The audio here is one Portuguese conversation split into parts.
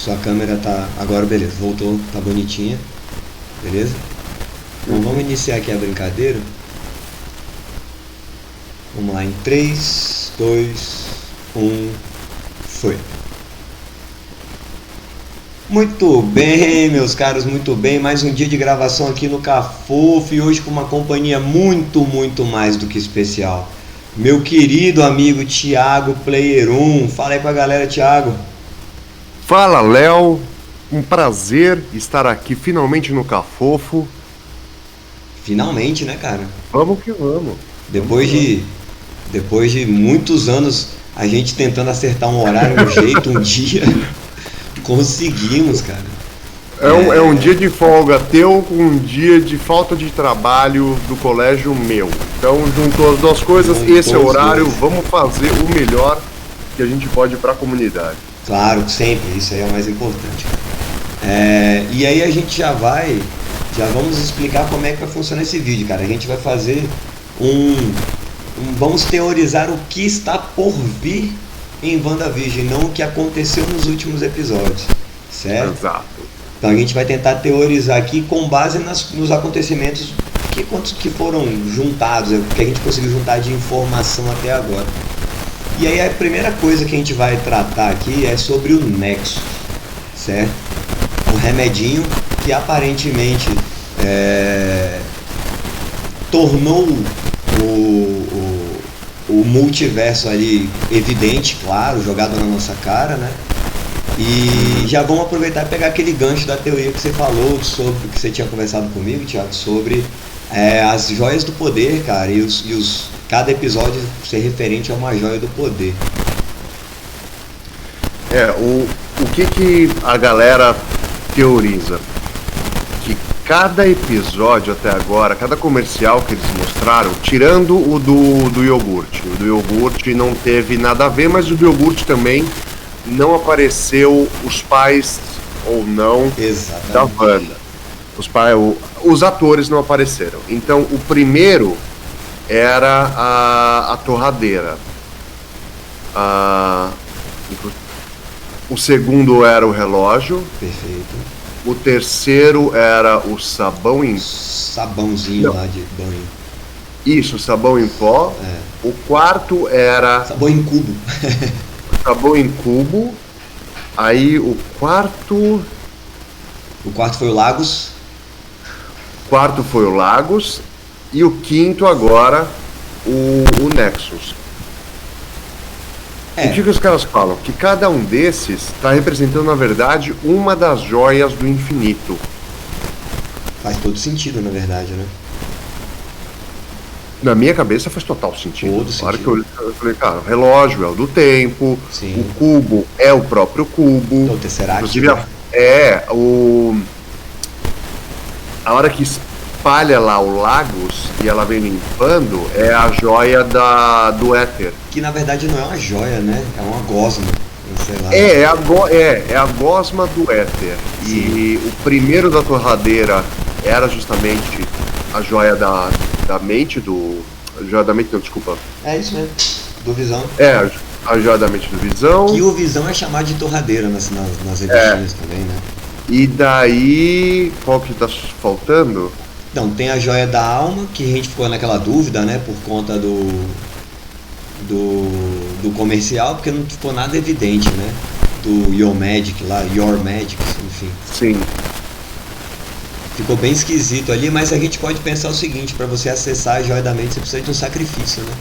Sua câmera tá... Agora beleza, voltou, tá bonitinha. Beleza? Então vamos iniciar aqui a brincadeira. Vamos lá em 3, 2, 1, foi. Muito bem, meus caros, muito bem. Mais um dia de gravação aqui no Cafofo e hoje com uma companhia muito mais do que especial. Meu querido amigo Thiago Player 1. Fala aí pra galera, Thiago. Fala, Léo. Um prazer estar aqui finalmente no Cafofo. Finalmente, né, cara? Vamos que vamos. Depois de muitos anos a gente tentando acertar um horário, um jeito, um dia, conseguimos, cara. É um dia de folga teu com um dia de falta de trabalho do colégio meu. Então juntou as duas coisas, esse é o horário, vamos fazer o melhor que a gente pode para a comunidade. Claro, sempre, isso aí é o mais importante. E aí a gente já vamos explicar como é que vai funcionar esse vídeo, cara. A gente vai fazer vamos teorizar o que está por vir em WandaVision, não o que aconteceu nos últimos episódios, certo? Exato. Então a gente vai tentar teorizar aqui com base nos acontecimentos que foram juntados, que a gente conseguiu juntar de informação até agora. E aí a primeira coisa que a gente vai tratar aqui é sobre o Nexus, certo? Um remedinho que aparentemente tornou o multiverso ali evidente, claro, jogado na nossa cara, né? E já vamos aproveitar e pegar aquele gancho da teoria que você falou, sobre que você tinha conversado comigo, Thiago, sobre as joias do poder, cara, e cada episódio ser referente a uma joia do poder. O que a galera teoriza? Que cada episódio até agora, cada comercial que eles mostraram, tirando o do iogurte. O do iogurte não teve nada a ver, mas o do iogurte também não apareceu os pais ou não. Exatamente. Da Wanda. Os atores não apareceram. Então o primeiro era a torradeira. O segundo era o relógio. Perfeito. O terceiro era o sabão em... Sabãozinho lá de banho. Isso, sabão em pó. O quarto era... Sabão em cubo. Sabão em cubo. Aí o quarto... O quarto foi o Lagos. O quarto foi o Lagos. E o quinto agora, o Nexus. O que os caras falam? Que cada um desses está representando, na verdade, uma das joias do infinito. Faz todo sentido, na verdade, né? Na minha cabeça faz total sentido. Todo Claro sentido. que eu falei, cara, o relógio é o do tempo, Sim. o cubo é o próprio cubo. O Tesseract. Inclusive, a hora que espalha lá o Lagos e ela vem limpando, é a joia do éter. Que na verdade não é uma joia, né? É uma gosma. Sei lá. É a gosma do éter. Sim. E o primeiro da torradeira era justamente a joia da mente do... Joia da mente, não, desculpa. É isso mesmo. Do Visão. A joia da mente do Visão. Que o Visão é chamado de torradeira nas revistinhas também, né? E daí, qual que tá faltando? Então, tem a joia da alma, que a gente ficou naquela dúvida, né? Por conta do comercial, porque não ficou nada evidente, né? Do Your Magic lá, Your Magic, enfim. Sim. Ficou bem esquisito ali, mas a gente pode pensar o seguinte, para você acessar a joia da mente, você precisa de um sacrifício, né?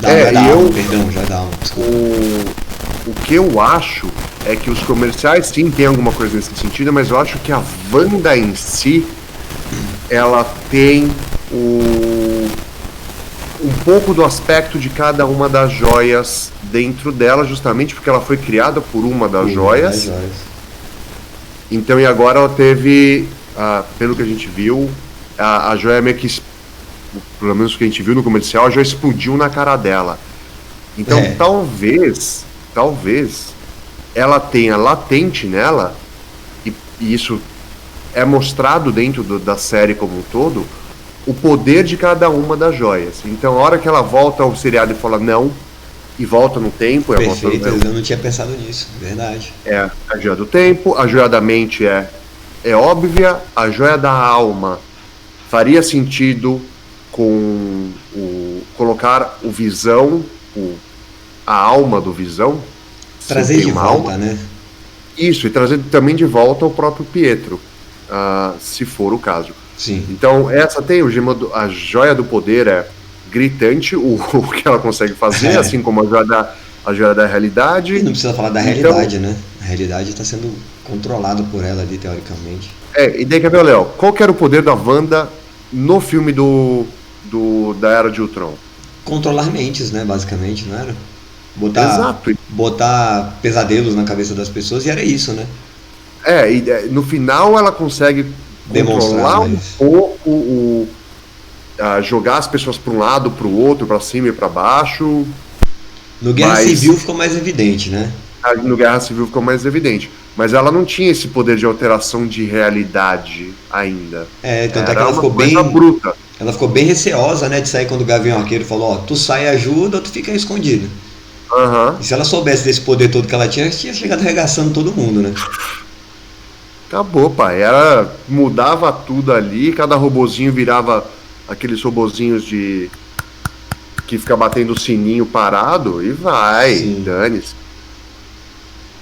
Joia da alma, desculpa. O que eu acho é que os comerciais, sim, tem alguma coisa nesse sentido, mas eu acho que a Wanda em si, ela tem um pouco do aspecto de cada uma das joias dentro dela, justamente porque ela foi criada por uma das joias. Então, e agora ela teve, pelo que a gente viu, a joia meio que, pelo menos o que a gente viu no comercial, a joia explodiu na cara dela. Então, talvez ela tenha latente nela, e isso é mostrado dentro da série como um todo, o poder de cada uma das joias. Então, a hora que ela volta ao seriado e fala, não, e volta no tempo. Perfeito, eu não tinha pensado nisso, verdade. É a joia do tempo, a joia da mente é óbvia, a joia da alma faria sentido com colocar o Visão, a alma do Visão. Trazer de volta, né? Isso, e trazer também de volta o próprio Pietro, se for o caso. Sim. Então, essa tem a joia do poder é gritante, o que ela consegue fazer, assim como a joia da realidade. E não precisa falar da realidade, né? A realidade está sendo controlada por ela ali, teoricamente. E daí, quer ver, Léo, qual que era o poder da Wanda no filme da Era de Ultron? Controlar mentes, né, basicamente, não era? Exato. Botar pesadelos na cabeça das pessoas, e era isso, né? No final ela consegue controlar um pouco, jogar as pessoas para um lado, para o outro, para cima e para baixo. No Guerra Civil ficou mais evidente, né? No Guerra Civil ficou mais evidente. Mas ela não tinha esse poder de alteração de realidade ainda. Tanto é que ela ficou bem bruta. Ela ficou bem receosa, né, de sair quando o Gavião Arqueiro falou, ó, tu sai e ajuda ou tu fica escondido. Uhum. E se ela soubesse desse poder todo que ela tinha chegado arregaçando todo mundo, né? Acabou, pai. Ela mudava tudo ali, cada robozinho virava aqueles robozinhos que fica batendo o sininho parado e vai, dane-se.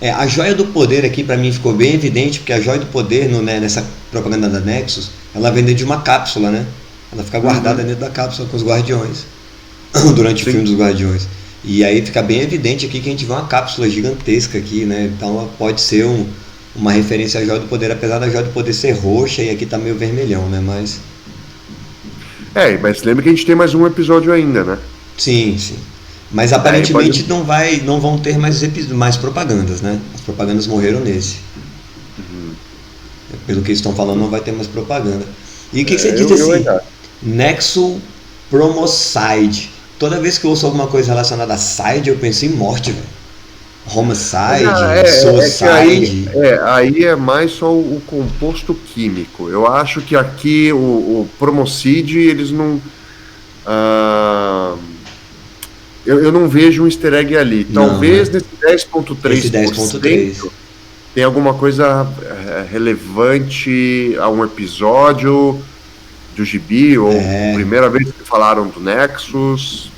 A joia do poder aqui pra mim ficou bem evidente, porque a joia do poder nessa propaganda da Nexus, ela vem dentro de uma cápsula, né? Ela fica guardada dentro da cápsula com os Guardiões, durante o filme dos Guardiões. E aí fica bem evidente aqui que a gente vê uma cápsula gigantesca aqui, né? Então ela pode ser uma referência à joia do poder, apesar da joia do poder ser roxa e aqui tá meio vermelhão, né? Mas lembra que a gente tem mais um episódio ainda, né? Sim. Mas aparentemente não vão ter mais propagandas, né? As propagandas morreram nesse. Pelo que eles estão falando, não vai ter mais propaganda. E o que você diz assim? Nexus Promocide. Toda vez que eu ouço alguma coisa relacionada a side, eu penso em morte, velho. Homicide, suicide. Aí é mais só o composto químico. Eu acho que aqui o Promocide, eles não... Eu não vejo um easter egg ali. Talvez nesse 10.3% tem alguma coisa relevante a um episódio do gibi, ou primeira vez que falaram do Nexus.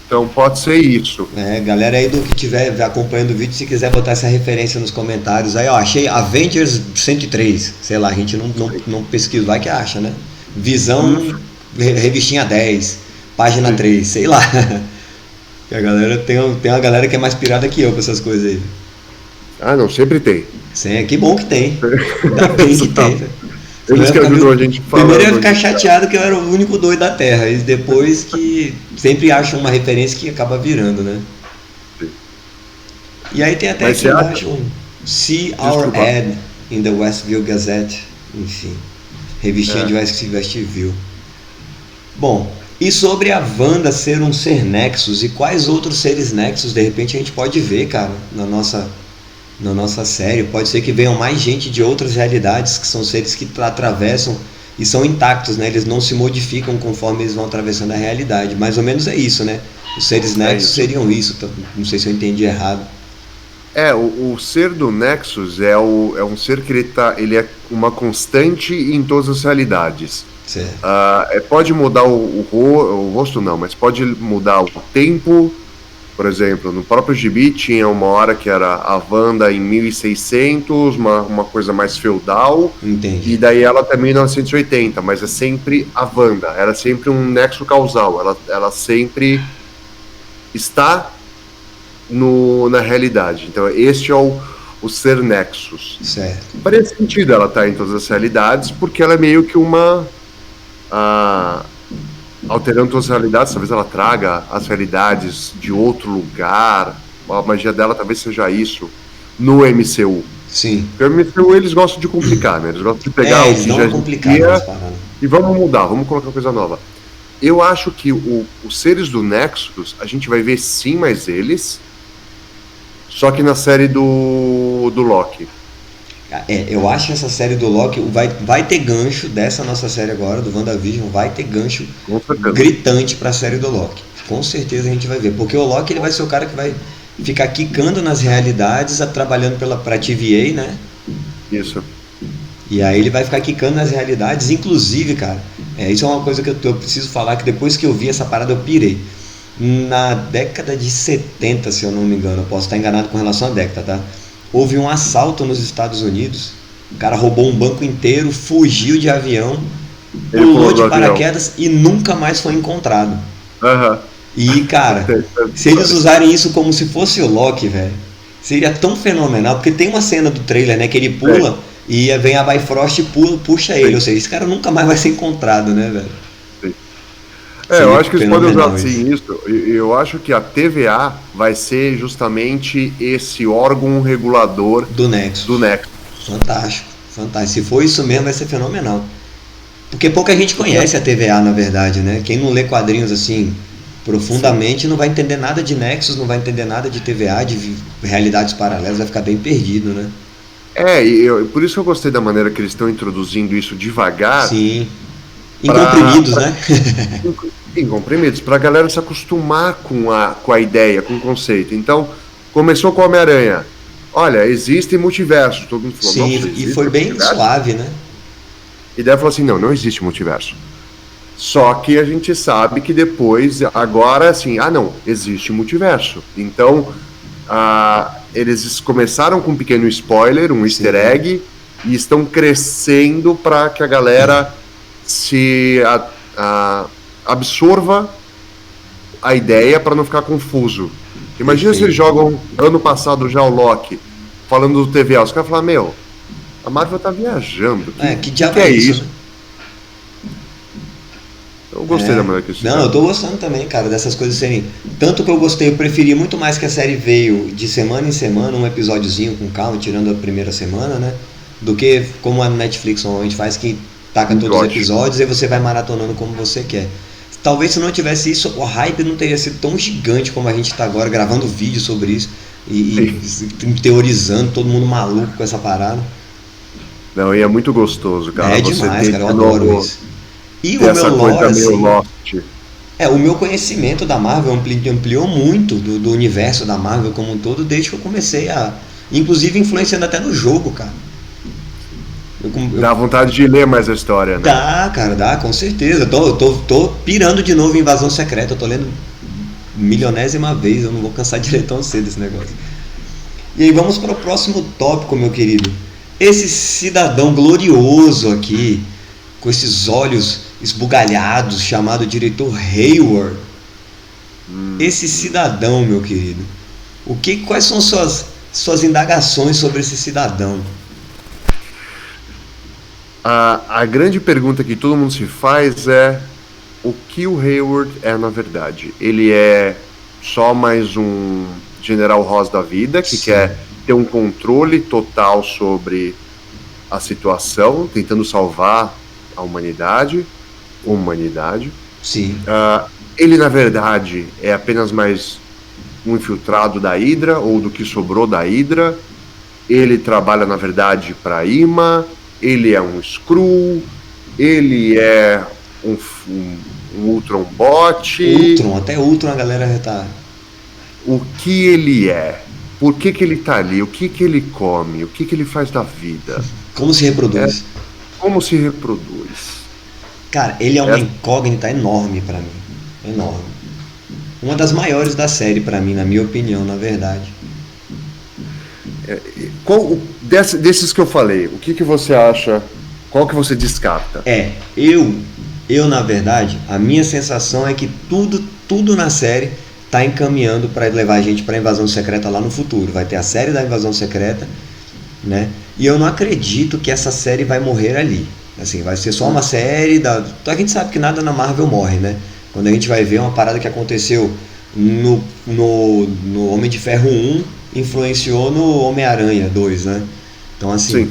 Então pode ser isso. Galera aí do que estiver acompanhando o vídeo, se quiser botar essa referência nos comentários aí, ó, achei Avengers 103, sei lá, a gente não pesquisa, vai que acha, né? Visão, revistinha 10, página 3, sei lá. A galera tem uma galera que é mais pirada que eu com essas coisas aí. Não, sempre tem. Que bom que tem. Ainda bem que tem. Eles que ajudam a gente falando. Primeiro eu ia ficar chateado que eu era o único doido da Terra. E depois que sempre acham uma referência que acaba virando, né? Sim. E aí tem até aqui embaixo See Our Ad in the Westview Gazette. Enfim, revistinha de Westview. Bom, e sobre a Wanda ser um ser Nexus e quais outros seres Nexus de repente a gente pode ver, cara, na nossa série. Pode ser que venham mais gente de outras realidades, que são seres que atravessam e são intactos, né? Eles não se modificam conforme eles vão atravessando a realidade. Mais ou menos é isso, né? Os seres Nexus seriam isso. Não sei se eu entendi errado. O ser do Nexus é um ser que ele é uma constante em todas as realidades. Certo. Pode mudar o rosto, não, mas pode mudar o tempo. Por exemplo, no próprio gibi tinha uma hora que era a Wanda em 1600, uma coisa mais feudal. Entendi. E daí ela também em 1980, mas é sempre a Wanda. Era sempre um nexo causal. Ela sempre está na realidade. Então este é o ser Nexus. Certo. Parece sentido ela estar em todas as realidades, porque ela é meio que alterando todas as realidades. Talvez ela traga as realidades de outro lugar. A magia dela talvez seja isso no MCU. Sim. Porque o MCU eles gostam de complicar, né? Eles gostam de pegar o que já existia e vamos mudar, vamos colocar coisa nova. Eu acho que os seres do Nexus, a gente vai ver sim mais eles, só que na série do Loki. Eu acho que essa série do Loki vai ter gancho dessa nossa série agora, do WandaVision, vai ter gancho gritante pra série do Loki. Com certeza a gente vai ver. Porque o Loki ele vai ser o cara que vai ficar quicando nas realidades, trabalhando pra TVA, né? Isso. E aí ele vai ficar quicando nas realidades. Inclusive, cara, isso é uma coisa que eu preciso falar, que depois que eu vi essa parada eu pirei. Na década de 70, se eu não me engano, eu posso estar enganado com relação à década, tá? Houve um assalto nos Estados Unidos. O cara roubou um banco inteiro, fugiu de avião, pulou de paraquedas e nunca mais foi encontrado. Aham. E, cara, se eles usarem isso como se fosse o Loki, velho, seria tão fenomenal, porque tem uma cena do trailer, né, que ele pula e vem a Bifrost e puxa ele, ou seja, esse cara nunca mais vai ser encontrado, né, velho? Eu acho que eles podem usar assim isso. Eu acho que a TVA vai ser justamente esse órgão regulador do Nexus. Fantástico, fantástico. Se for isso mesmo, vai ser fenomenal. Porque pouca gente conhece a TVA, na verdade, né? Quem não lê quadrinhos assim profundamente não vai entender nada de Nexus, não vai entender nada de TVA, de realidades paralelas, vai ficar bem perdido, né? Por isso que eu gostei da maneira que eles estão introduzindo isso devagar. Sim. Em comprimidos, né? Em comprimidos, pra galera se acostumar com a ideia, com o conceito. Então, começou com o Homem-Aranha. Olha, existe multiverso. Todo mundo falou, sim, e foi bem multiverso? Suave, né? E daí falou assim, não existe multiverso. Só que a gente sabe que depois, agora assim, não, existe multiverso. Então, eles começaram com um pequeno spoiler, um easter egg, e estão crescendo para que a galera se absorva a ideia para não ficar confuso. Imagina se eles jogam ano passado já o Loki, falando do TVA, os caras falam, a Marvel tá viajando. Que diabo é isso? Né? Eu gostei da maneira que isso. Não, eu tô gostando também, cara, dessas coisas serem. Tanto que eu preferi muito mais que a série veio de semana em semana, um episódiozinho com calma, tirando a primeira semana, né? Do que como a Netflix normalmente faz, que taca todos os episódios e você vai maratonando como você quer. Talvez se não tivesse isso, o hype não teria sido tão gigante como a gente está agora, gravando vídeo sobre isso e teorizando, todo mundo maluco com essa parada. Não, e é muito gostoso, cara. É demais, cara, eu adoro isso. E o meu lore, assim, o meu conhecimento da Marvel ampliou muito do universo da Marvel como um todo, desde que eu comecei inclusive influenciando até no jogo, cara. Dá vontade de ler mais a história, né? Dá, cara, dá, com certeza. Eu tô pirando de novo em Invasão Secreta. Eu tô lendo milionésima vez. Eu não vou cansar de ler tão cedo esse negócio. E aí vamos para o próximo tópico, meu querido. Esse cidadão glorioso aqui, com esses olhos esbugalhados, chamado diretor Hayward. Esse cidadão, meu querido. Quais são suas indagações sobre esse cidadão? A grande pergunta que todo mundo se faz é o que o Hayward é na verdade. Ele é só mais um General Ross da vida que quer ter um controle total sobre a situação, tentando salvar a humanidade. Sim. Ele na verdade é apenas mais um infiltrado da Hydra ou do que sobrou da Hydra. Ele trabalha na verdade para a IMA. Ele é um Skrull, ele é um Ultron bot. Até Ultron a galera já tá. O que ele é? Por que ele tá ali? O que ele come? O que ele faz da vida? Como se reproduz? Como se reproduz? Cara, ele é uma incógnita enorme pra mim. Enorme. Uma das maiores da série pra mim, na minha opinião, na verdade. Desses que eu falei, o que você acha? Qual que você descarta? Eu na verdade, a minha sensação é que tudo na série tá encaminhando para levar a gente para a Invasão Secreta lá no futuro. Vai ter a série da Invasão Secreta, né? E eu não acredito que essa série vai morrer ali. Assim, vai ser só uma série a gente sabe que nada na Marvel morre, né? Quando a gente vai ver uma parada que aconteceu no Homem de Ferro 1, influenciou no Homem-Aranha 2, né? Então assim,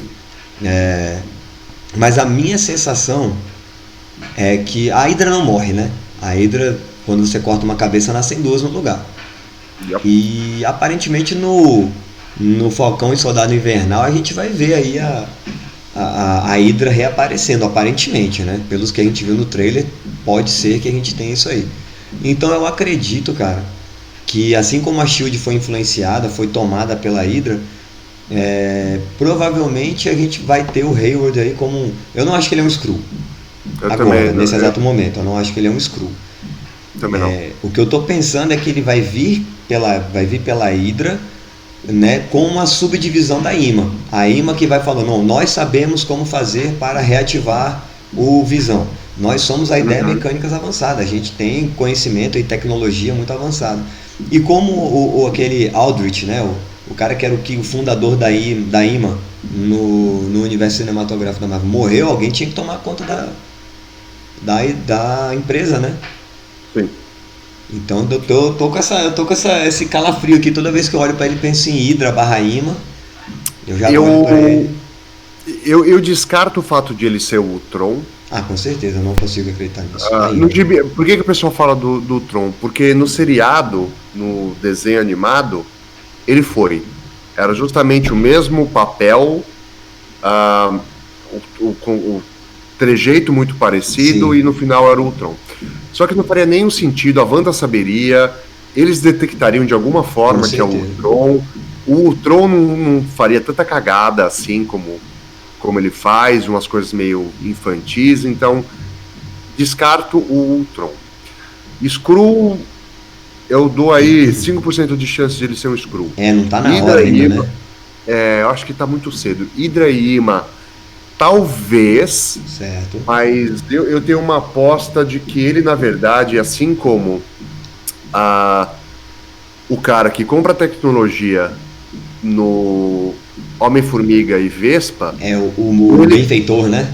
mas a minha sensação é que a Hydra não morre, né? A Hydra, quando você corta uma cabeça, nascem duas no lugar. E aparentemente no Falcão e Soldado Invernal a gente vai ver aí a Hydra reaparecendo, aparentemente, né? Pelos que a gente viu no trailer, pode ser que a gente tenha isso aí. Então eu acredito, cara, que assim como a Shield foi influenciada, foi tomada pela Hydra, provavelmente a gente vai ter o Hayward aí como eu não acho que ele é um Skrull Eu agora, também, nesse exato momento, eu não acho que ele é um Skrull. também não. O que eu tô pensando é que ele vai vir pela Hydra, né, com uma subdivisão da IMA. A IMA que vai falando, não, nós sabemos como fazer para reativar o Visão. Nós somos a ideia mecânicas avançada, a gente tem conhecimento e tecnologia muito avançada. E como aquele Aldrich, né, o cara que era o fundador da IMA no universo cinematográfico da Marvel, morreu, alguém tinha que tomar conta da empresa, né? Sim. Então eu tô com esse calafrio aqui toda vez que eu olho pra ele, penso em Hydra / IMA. Eu já olho pra ele. Eu descarto o fato de ele ser o Tron. Ah, com certeza, eu não consigo acreditar nisso. Por que o pessoal fala do Tron? Porque no seriado, no desenho animado, ele foi. Era justamente o mesmo papel, o trejeito muito parecido. Sim. E no final era o Tron. Só que não faria nenhum sentido, a Wanda saberia, eles detectariam de alguma forma que é o Tron. O Tron não faria tanta cagada assim como ele faz, umas coisas meio infantis, então descarto o Tron. Skrull, eu dou aí 5% de chance de ele ser um Skrull. Não tá na hora ainda, né? Eu acho que tá muito cedo. Hydra e Ima, talvez, certo. Mas eu tenho uma aposta de que ele, na verdade, assim como o cara que compra tecnologia no Homem-Formiga e Vespa... o benfeitor, né?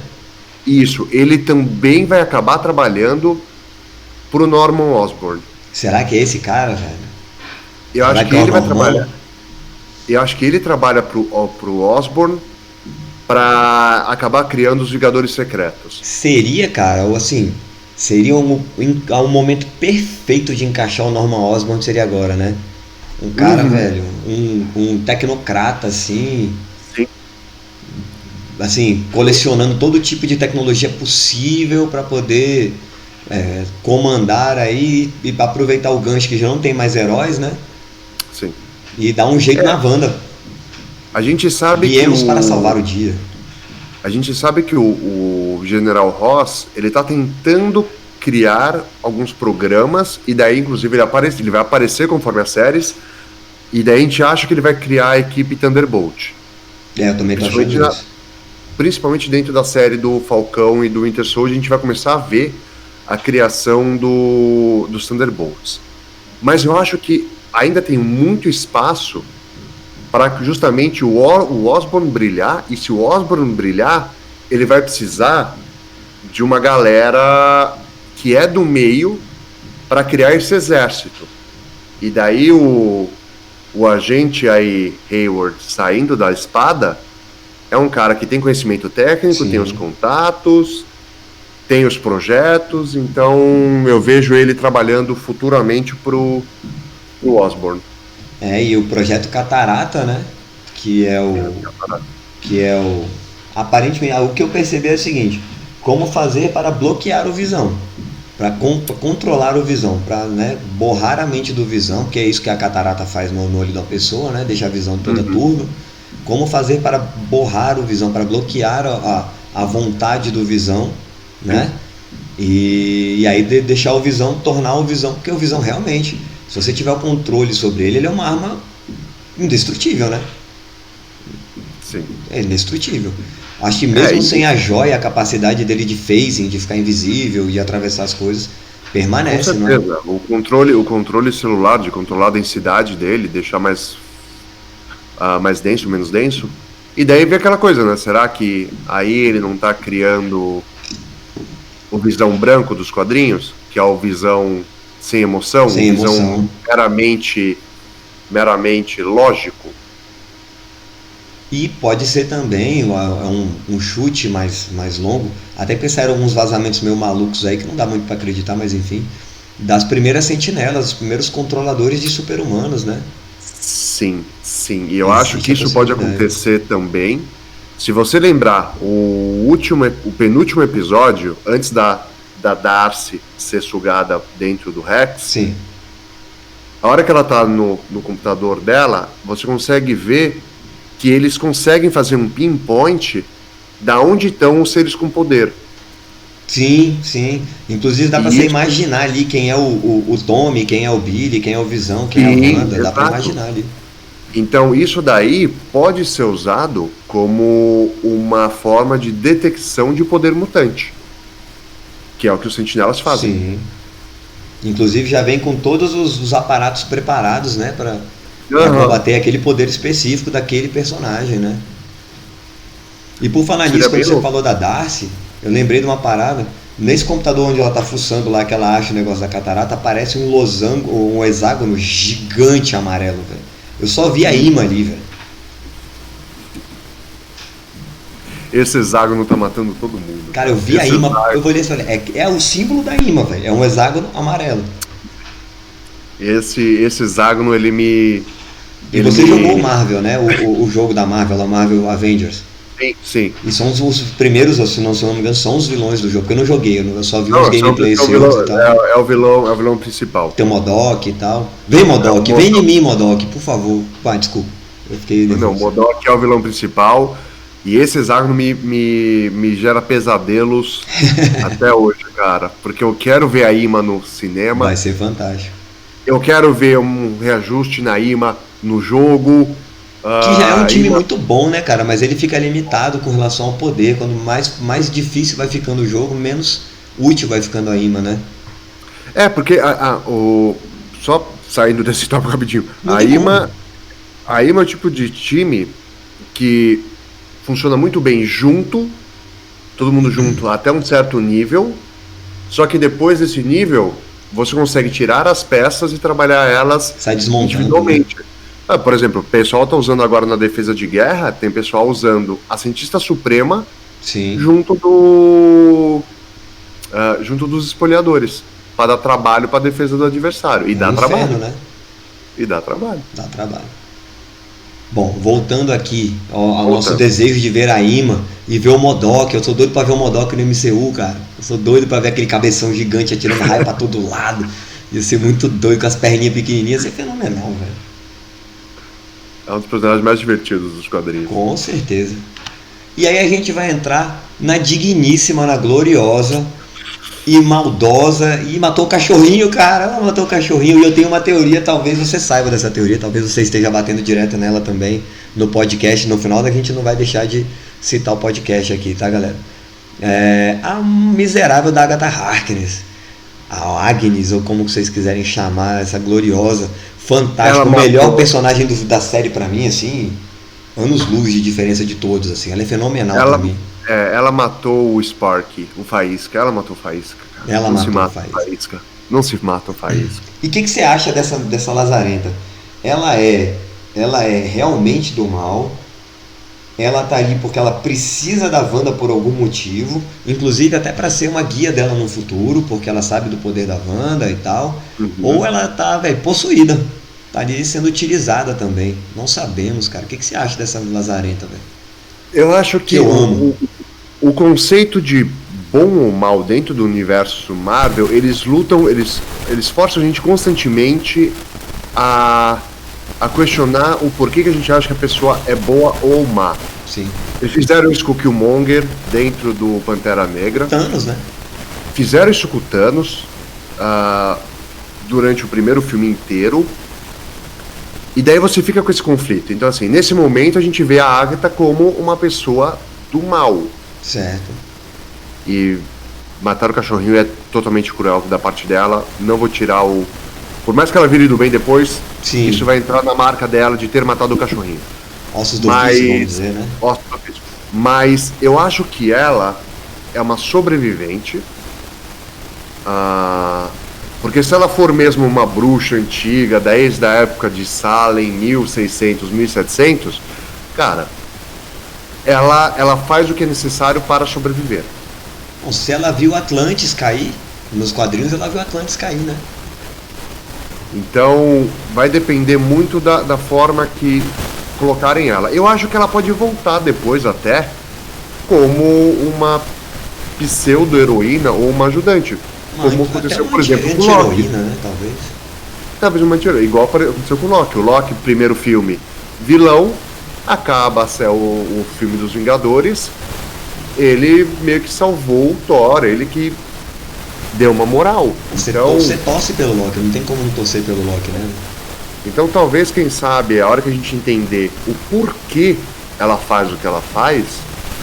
Isso, ele também vai acabar trabalhando pro Norman Osborn. Será que é esse cara, velho? Eu acho que ele vai trabalhar. Eu acho que ele trabalha pro Osborn para acabar criando os Vingadores Secretos. Seria, cara, ou assim, seria um momento perfeito de encaixar o Norman Osborn, seria agora, né? Um cara, velho, um tecnocrata, assim, sim, assim, colecionando todo tipo de tecnologia possível para poder comandar aí e aproveitar o gancho que já não tem mais heróis, né? Sim. E dar um jeito na Wanda. A gente sabe Viemos para salvar o dia. A gente sabe que o General Ross, ele tá tentando criar alguns programas, e daí, inclusive, ele vai aparecer conforme as séries, e daí a gente acha que ele vai criar a equipe Thunderbolt. Eu também tô achando isso. Principalmente dentro da série do Falcão e do Winter Soldier, a gente vai começar a ver a criação dos Thunderbolts. Mas eu acho que ainda tem muito espaço para justamente o Osborn brilhar, e se o Osborn brilhar, ele vai precisar de uma galera que é do meio para criar esse exército. E daí o agente aí, Hayward, saindo da espada, é um cara que tem conhecimento técnico, sim, tem os contatos, tem os projetos, então eu vejo ele trabalhando futuramente pro Osborn. E o projeto Catarata, né? Que é o aparentemente, o que eu percebi é o seguinte: como fazer para bloquear o Visão, para controlar o Visão, para, né, borrar a mente do Visão, porque é isso que a Catarata faz no olho da pessoa, né? Deixa a visão toda turva. Como fazer para borrar o Visão, para bloquear a vontade do Visão, né? E aí deixar o Visão, tornar o Visão, porque o Visão realmente, se você tiver o controle sobre ele, ele é uma arma indestrutível, né? Sim. É indestrutível. Acho que mesmo sem a joia, a capacidade dele de phasing, de ficar invisível, de atravessar as coisas, permanece, com certeza. Não é? O controle celular, de controlar a densidade dele, deixar mais denso, menos denso. E daí vem aquela coisa, né? Será que aí ele não tá criando o Visão branco dos quadrinhos? Que é o Visão sem emoção? Sem Visão emoção. meramente lógico? E pode ser também um chute mais longo, até que saíram alguns vazamentos meio malucos aí, que não dá muito para acreditar, mas enfim, das primeiras sentinelas, os primeiros controladores de super-humanos, né? Sim. E eu acho que isso pode acontecer também. Se você lembrar, o penúltimo episódio, antes da da Darcy ser sugada dentro do Rex, Sim. a hora que ela tá no computador dela, você consegue ver que eles conseguem fazer um pinpoint da onde estão os seres com poder. Sim, sim. Inclusive dá pra você imaginar ali quem é o Tommy, quem é o Billy, quem é o Visão, quem é a Wanda. Dá pra imaginar ali. Então isso daí pode ser usado como uma forma de detecção de poder mutante, que é o que os sentinelas fazem. Sim. Inclusive já vem com todos os aparatos preparados, né, pra combater aquele poder específico daquele personagem, né? E por falar nisso, quando você falou da Darcy, eu lembrei de uma parada. Nesse computador onde ela tá fuçando lá, que ela acha o negócio da catarata, aparece um losango, um hexágono gigante amarelo, velho. Eu só vi a imã ali, velho. Esse hexágono tá matando todo mundo. Cara, eu vi a imã, eu vou ler isso, é o símbolo da imã, velho. É um hexágono amarelo. Esse hexágono, ele me... E você jogou o Marvel, né? O jogo da Marvel, a Marvel Avengers. Sim. E são os primeiros, se não me engano, são os vilões do jogo, porque eu não joguei, eu só vi uns gameplays seus e tal. É o vilão principal. Tem o MODOK e tal. Vem MODOK, vem em mim MODOK, por favor. Vai, desculpa. Eu fiquei nervoso. Não, o MODOK é o vilão principal. E esse hexágono me gera pesadelos até hoje, cara. Porque eu quero ver a Ima no cinema. Vai ser fantástico. Eu quero ver um reajuste na Ima no jogo. Que já é um time muito bom, né, cara? Mas ele fica limitado com relação ao poder. Quando mais difícil vai ficando o jogo, menos útil vai ficando a Ima, né? É, porque só saindo desse tópico rapidinho. A Ima é o tipo de time que funciona muito bem junto, todo mundo junto até um certo nível, só que depois desse nível você consegue tirar as peças e trabalhar elas individualmente. Por exemplo, o pessoal está usando agora na defesa de guerra, tem pessoal usando a Cientista Suprema junto dos espoliadores, para dar trabalho para a defesa do adversário. E dá trabalho, né? E dá trabalho. Dá trabalho. Bom, voltando aqui ao nosso desejo de ver a Ima e ver o MODOK. Eu sou doido pra ver o MODOK no MCU, cara. Eu sou doido pra ver aquele cabeção gigante atirando raio pra todo lado. Ia ser muito doido com as perninhas pequenininhas. Ia ser fenomenal, velho. É um dos personagens mais divertidos dos quadrinhos. Com certeza. E aí a gente vai entrar na digníssima, na gloriosa e maldosa. E matou o cachorrinho, cara. Ela matou o cachorrinho. E eu tenho uma teoria, talvez você saiba dessa teoria, talvez você esteja batendo direto nela também no podcast. No final a gente não vai deixar de citar o podcast aqui, tá, galera? A miserável da Agatha Harkness. A Agnes, ou como vocês quiserem chamar, essa gloriosa, fantástica, o melhor personagem da série pra mim, assim, anos-luz de diferença de todos, assim, ela é fenomenal pra mim. Ela matou o Spark, o Faísca, ela matou o Faísca, cara. Ela matou o Faísca. Não se mata o Faísca. E o que você acha dessa lazarenta? Ela é realmente do mal, ela tá ali porque ela precisa da Wanda por algum motivo, inclusive até para ser uma guia dela no futuro, porque ela sabe do poder da Wanda e tal, ou ela tá, possuída, tá ali sendo utilizada também, não sabemos, cara. O que você acha dessa lazarenta, velho? Eu acho que o conceito de bom ou mal dentro do universo Marvel, eles lutam, eles forçam a gente constantemente a questionar o porquê que a gente acha que a pessoa é boa ou má. Sim. Eles fizeram isso com o Killmonger dentro do Pantera Negra. Thanos, né? Fizeram isso com o Thanos durante o primeiro filme inteiro. E daí você fica com esse conflito. Então, assim, nesse momento a gente vê a Agatha como uma pessoa do mal. Certo. E matar o cachorrinho é totalmente cruel da parte dela. Não vou tirar o... Por mais que ela vire do bem depois, isso vai entrar na marca dela de ter matado o cachorrinho. Ossos do ofício, vamos dizer, né? Ossos do ofício. Mas eu acho que ela é uma sobrevivente. Porque se ela for mesmo uma bruxa antiga, desde a época de Salem, 1600, 1700, cara, ela faz o que é necessário para sobreviver. Bom, se ela viu Atlantis cair, nos quadrinhos ela viu Atlantis cair, né? Então, vai depender muito da forma que colocarem ela. Eu acho que ela pode voltar depois até como pseudo-heroína ou uma ajudante. Como aconteceu, por exemplo, com o Loki. Anti-heroína, né? Talvez. Talvez uma anti-heroína, igual aconteceu com o Loki. O Loki, primeiro filme, vilão, acaba o filme dos Vingadores, ele meio que salvou o Thor, ele que deu uma moral. Você torce pelo Loki, não tem como não torcer pelo Loki, né? Então talvez, quem sabe, a hora que a gente entender o porquê ela faz o que ela faz,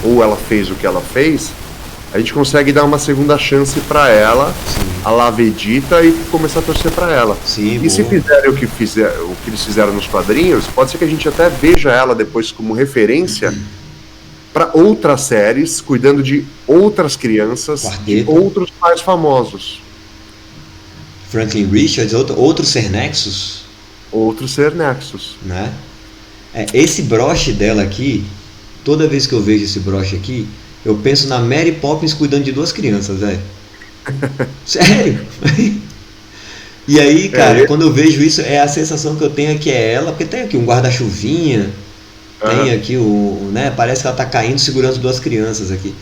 ou ela fez o que ela fez, a gente consegue dar uma segunda chance pra ela, a la Vegeta, e começar a torcer pra ela. Sim, e se fizerem o que eles fizeram nos quadrinhos, pode ser que a gente até veja ela depois como referência para outras séries, cuidando de outras crianças, de outros pais famosos. Franklin Richards, outros Ser Nexus. Outros Ser Nexus. Né? Esse broche dela aqui, toda vez que eu vejo esse broche aqui, eu penso na Mary Poppins cuidando de 2 crianças, velho. Sério? E aí, cara, quando eu vejo isso, a sensação que eu tenho é que é ela, porque tem aqui um guarda-chuvinha, tem aqui né, parece que ela tá caindo segurando 2 crianças aqui.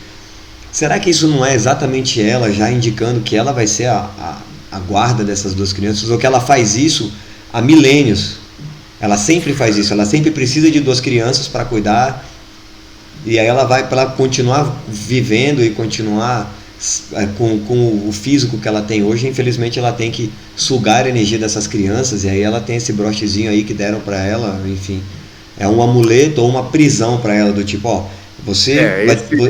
Será que isso não é exatamente ela já indicando que ela vai ser a guarda dessas 2 crianças, ou que ela faz isso há milênios? Ela sempre faz isso, ela sempre precisa de 2 crianças para cuidar, e aí ela vai para continuar vivendo e continuar com o físico que ela tem hoje. Infelizmente ela tem que sugar a energia dessas crianças, e aí ela tem esse brochezinho aí que deram para ela, enfim, é um amuleto ou uma prisão para ela, do tipo, ó,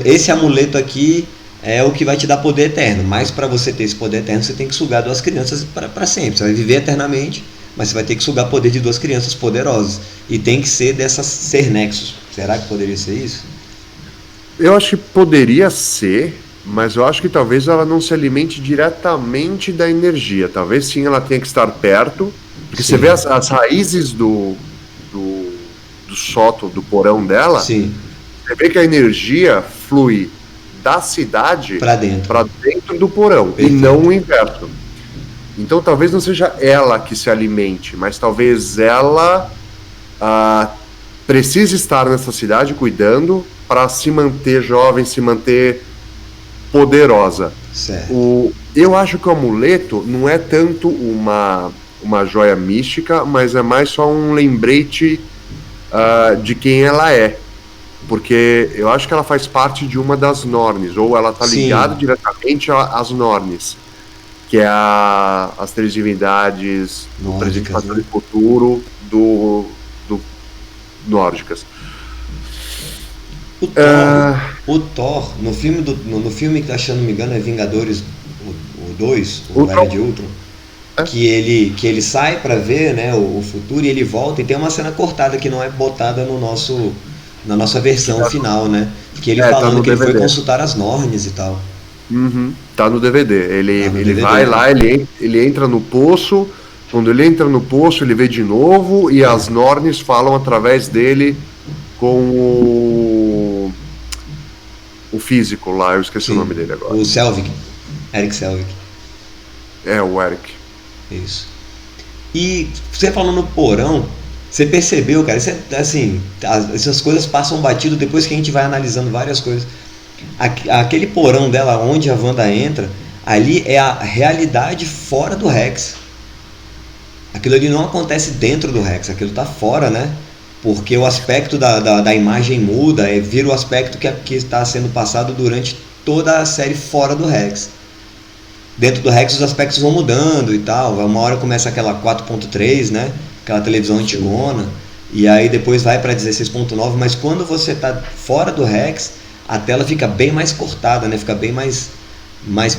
esse amuleto aqui é o que vai te dar poder eterno, mas para você ter esse poder eterno você tem que sugar 2 crianças para sempre. Você vai viver eternamente, mas você vai ter que sugar poder de 2 crianças poderosas, e tem que ser dessas Ser Nexus. Será que poderia ser isso? Eu acho que poderia ser, mas eu acho que talvez ela não se alimente diretamente da energia. Talvez sim ela tenha que estar perto, porque você vê as raízes do sótão, do porão dela, sim, você vê que a energia flui da cidade para dentro do porão. Perfeito. E não o inverso. Então talvez não seja ela que se alimente, mas talvez ela precise estar nessa cidade cuidando para se manter jovem, se manter poderosa. Certo. Eu acho que o amuleto não é tanto uma joia mística, mas é mais só um lembrete de quem ela é. Porque eu acho que ela faz parte de uma das Nornes, ou ela está ligada diretamente às Nornes, que é as 3 divindades do presente, passado e futuro do nórdicas. O Thor, no filme que, se eu não me engano, é Vingadores o 2, o Era de Ultron, que ele sai para ver, né, o futuro, e ele volta, e tem uma cena cortada que não é botada na nossa versão final, né? Que ele falando que ele foi consultar as Nornes e tal. Tá no DVD. Ele vai lá, ele entra no poço. Quando ele entra no poço, ele vê de novo, e as Nornes falam através dele com o físico lá, eu esqueci o nome dele agora. O Selvig. Eric Selvig. O Eric. Isso. E você falando no porão, você percebeu, cara, isso assim, essas coisas passam batido depois que a gente vai analisando várias coisas. Aquele porão dela, onde a Wanda entra, ali é a realidade fora do Rex. Aquilo ali não acontece dentro do Rex, aquilo tá fora, né? Porque o aspecto da imagem muda, vira o aspecto que está sendo passado durante toda a série fora do Rex. Dentro do Rex os aspectos vão mudando e tal. Uma hora começa aquela 4.3, né? Aquela televisão antigona, e aí depois vai para 16.9, mas quando você está fora do Rex, a tela fica bem mais cortada, né? Fica bem mais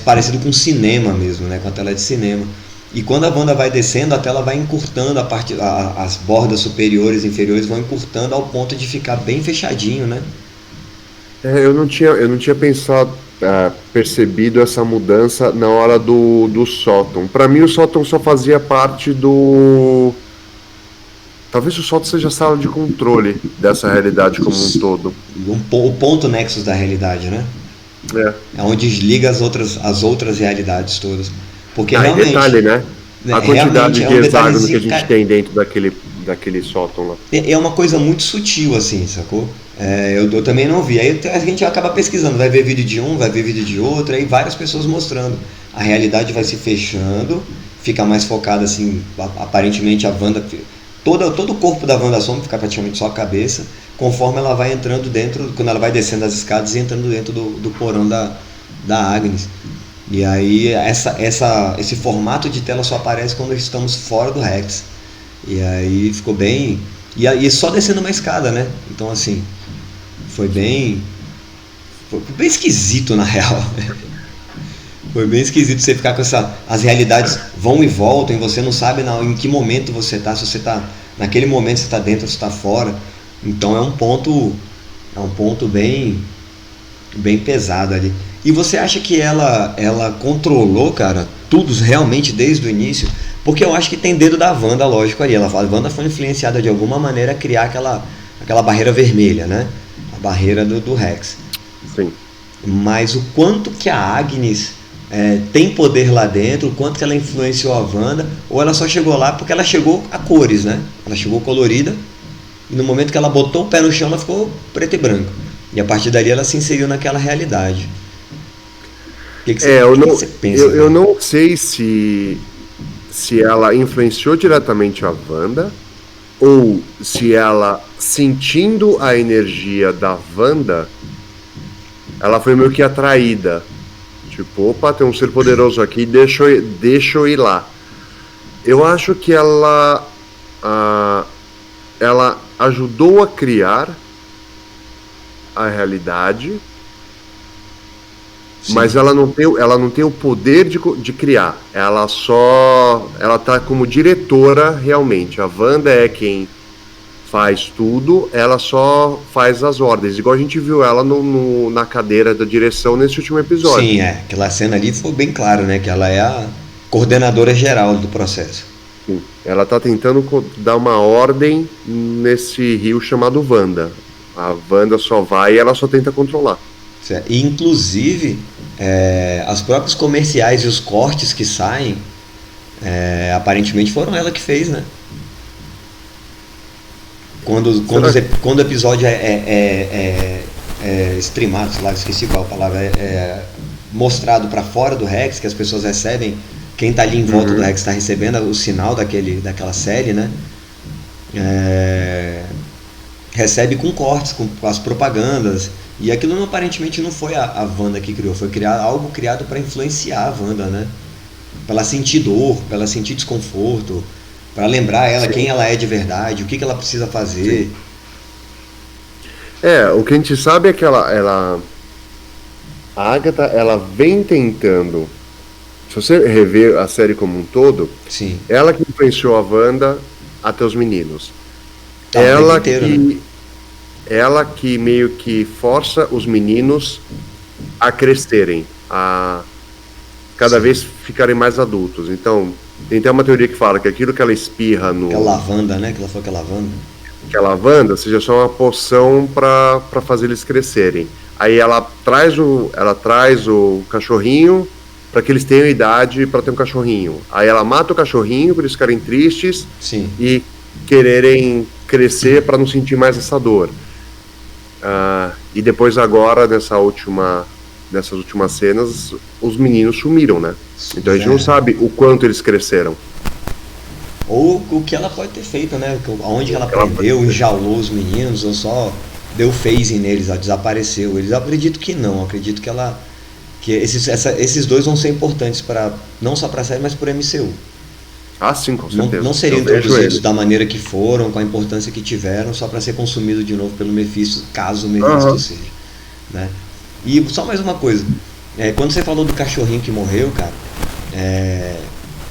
parecido com cinema mesmo, né? Com a tela de cinema. E quando a Wanda vai descendo, a tela vai encurtando, as bordas superiores e inferiores vão encurtando ao ponto de ficar bem fechadinho, né? Eu não tinha percebido essa mudança na hora do sótão. Para mim o sótão só fazia parte do... Talvez o sótão seja a sala de controle dessa realidade como um todo. O ponto nexus da realidade, né? É onde liga as outras realidades todas. Porque realmente... detalhe, né? A quantidade de hexágonos que a gente tem dentro daquele sótão lá. É uma coisa muito sutil, assim, sacou? Eu também não vi. Aí a gente acaba pesquisando, vai ver vídeo de um, vai ver vídeo de outro, aí várias pessoas mostrando. A realidade vai se fechando, fica mais focada assim, aparentemente a Wanda, todo o corpo da Wanda some, fica praticamente só a cabeça, conforme ela vai entrando dentro, quando ela vai descendo as escadas e entrando dentro do porão da Agnes. E aí esse formato de tela só aparece quando estamos fora do Rex. E aí ficou bem... E só descendo uma escada, né? Então assim, foi bem esquisito na real. Foi bem esquisito você ficar com as realidades vão e voltam e você não sabe em que momento você tá, se você tá naquele momento, você tá dentro ou você tá fora. Então é um ponto bem pesado ali. E você acha que ela controlou, cara, tudo realmente desde o início? Porque eu acho que tem dedo da Wanda, lógico, ali. A Wanda foi influenciada de alguma maneira a criar aquela barreira vermelha, né? A barreira do Rex. Sim. Mas o quanto que a Agnes tem poder lá dentro, o quanto que ela influenciou a Wanda, ou ela só chegou lá porque ela chegou a cores, né? Ela chegou colorida, e no momento que ela botou o pé no chão, ela ficou preto e branco. E a partir dali ela se inseriu naquela realidade. O que você pensa? Eu não sei se ela influenciou diretamente a Wanda, ou se ela, sentindo a energia da Wanda, ela foi meio que atraída. Tipo, opa, tem um ser poderoso aqui, deixa eu ir lá. Eu acho que ela ajudou a criar a realidade. Sim. Mas ela não tem o poder de criar. Ela tá como diretora realmente. A Wanda é quem faz tudo, ela só faz as ordens. Igual a gente viu ela na cadeira da direção nesse último episódio. Sim, aquela cena ali foi bem claro, né? Que ela é a coordenadora geral do processo. Sim. Ela tá tentando dar uma ordem nesse rio chamado Wanda. A Wanda só vai e ela só tenta controlar. Certo. E inclusive os próprios comerciais e os cortes que saem aparentemente foram ela que fez, né? Quando o episódio é streamado, sei lá, esqueci qual a palavra, mostrado para fora do Rex, que as pessoas recebem, quem tá ali em volta do Rex está recebendo o sinal daquela série, né? Recebe com cortes, com as propagandas. E aquilo aparentemente não foi a Wanda que criou, foi algo criado para influenciar a Wanda, né? Para ela sentir dor, para ela sentir desconforto, para lembrar ela Sim. quem ela é de verdade, o que ela precisa fazer. Sim. O que a gente sabe é que a Agatha, ela vem tentando, se você rever a série como um todo, Sim. ela que influenciou a Wanda até os meninos. Ela que meio que força os meninos a crescerem, a cada Sim. vez ficarem mais adultos. Então, tem até uma teoria que fala que aquilo que ela espirra no... Aquela lavanda, né? Que ela falou que é lavanda. Que a lavanda seja só uma poção para fazer eles crescerem. Aí ela traz o cachorrinho para que eles tenham idade para ter um cachorrinho. Aí ela mata o cachorrinho para eles ficarem tristes Sim. e quererem crescer para não sentir mais essa dor. E depois agora, nessas últimas cenas, os meninos sumiram, né? Então a gente não sabe o quanto eles cresceram. Ou o que ela pode ter feito, né? Onde ela prendeu, enjaulou os meninos, ou só deu phasing neles, ela desapareceu. Eles acredito que não, acredito que esses dois vão ser importantes não só para a série, mas para o MCU. Sim, com certeza. Não seriam introduzidos da maneira que foram, com a importância que tiveram, só para ser consumido de novo pelo Mephisto, caso o Mephisto seja. Né? E só mais uma coisa, quando você falou do cachorrinho que morreu, cara,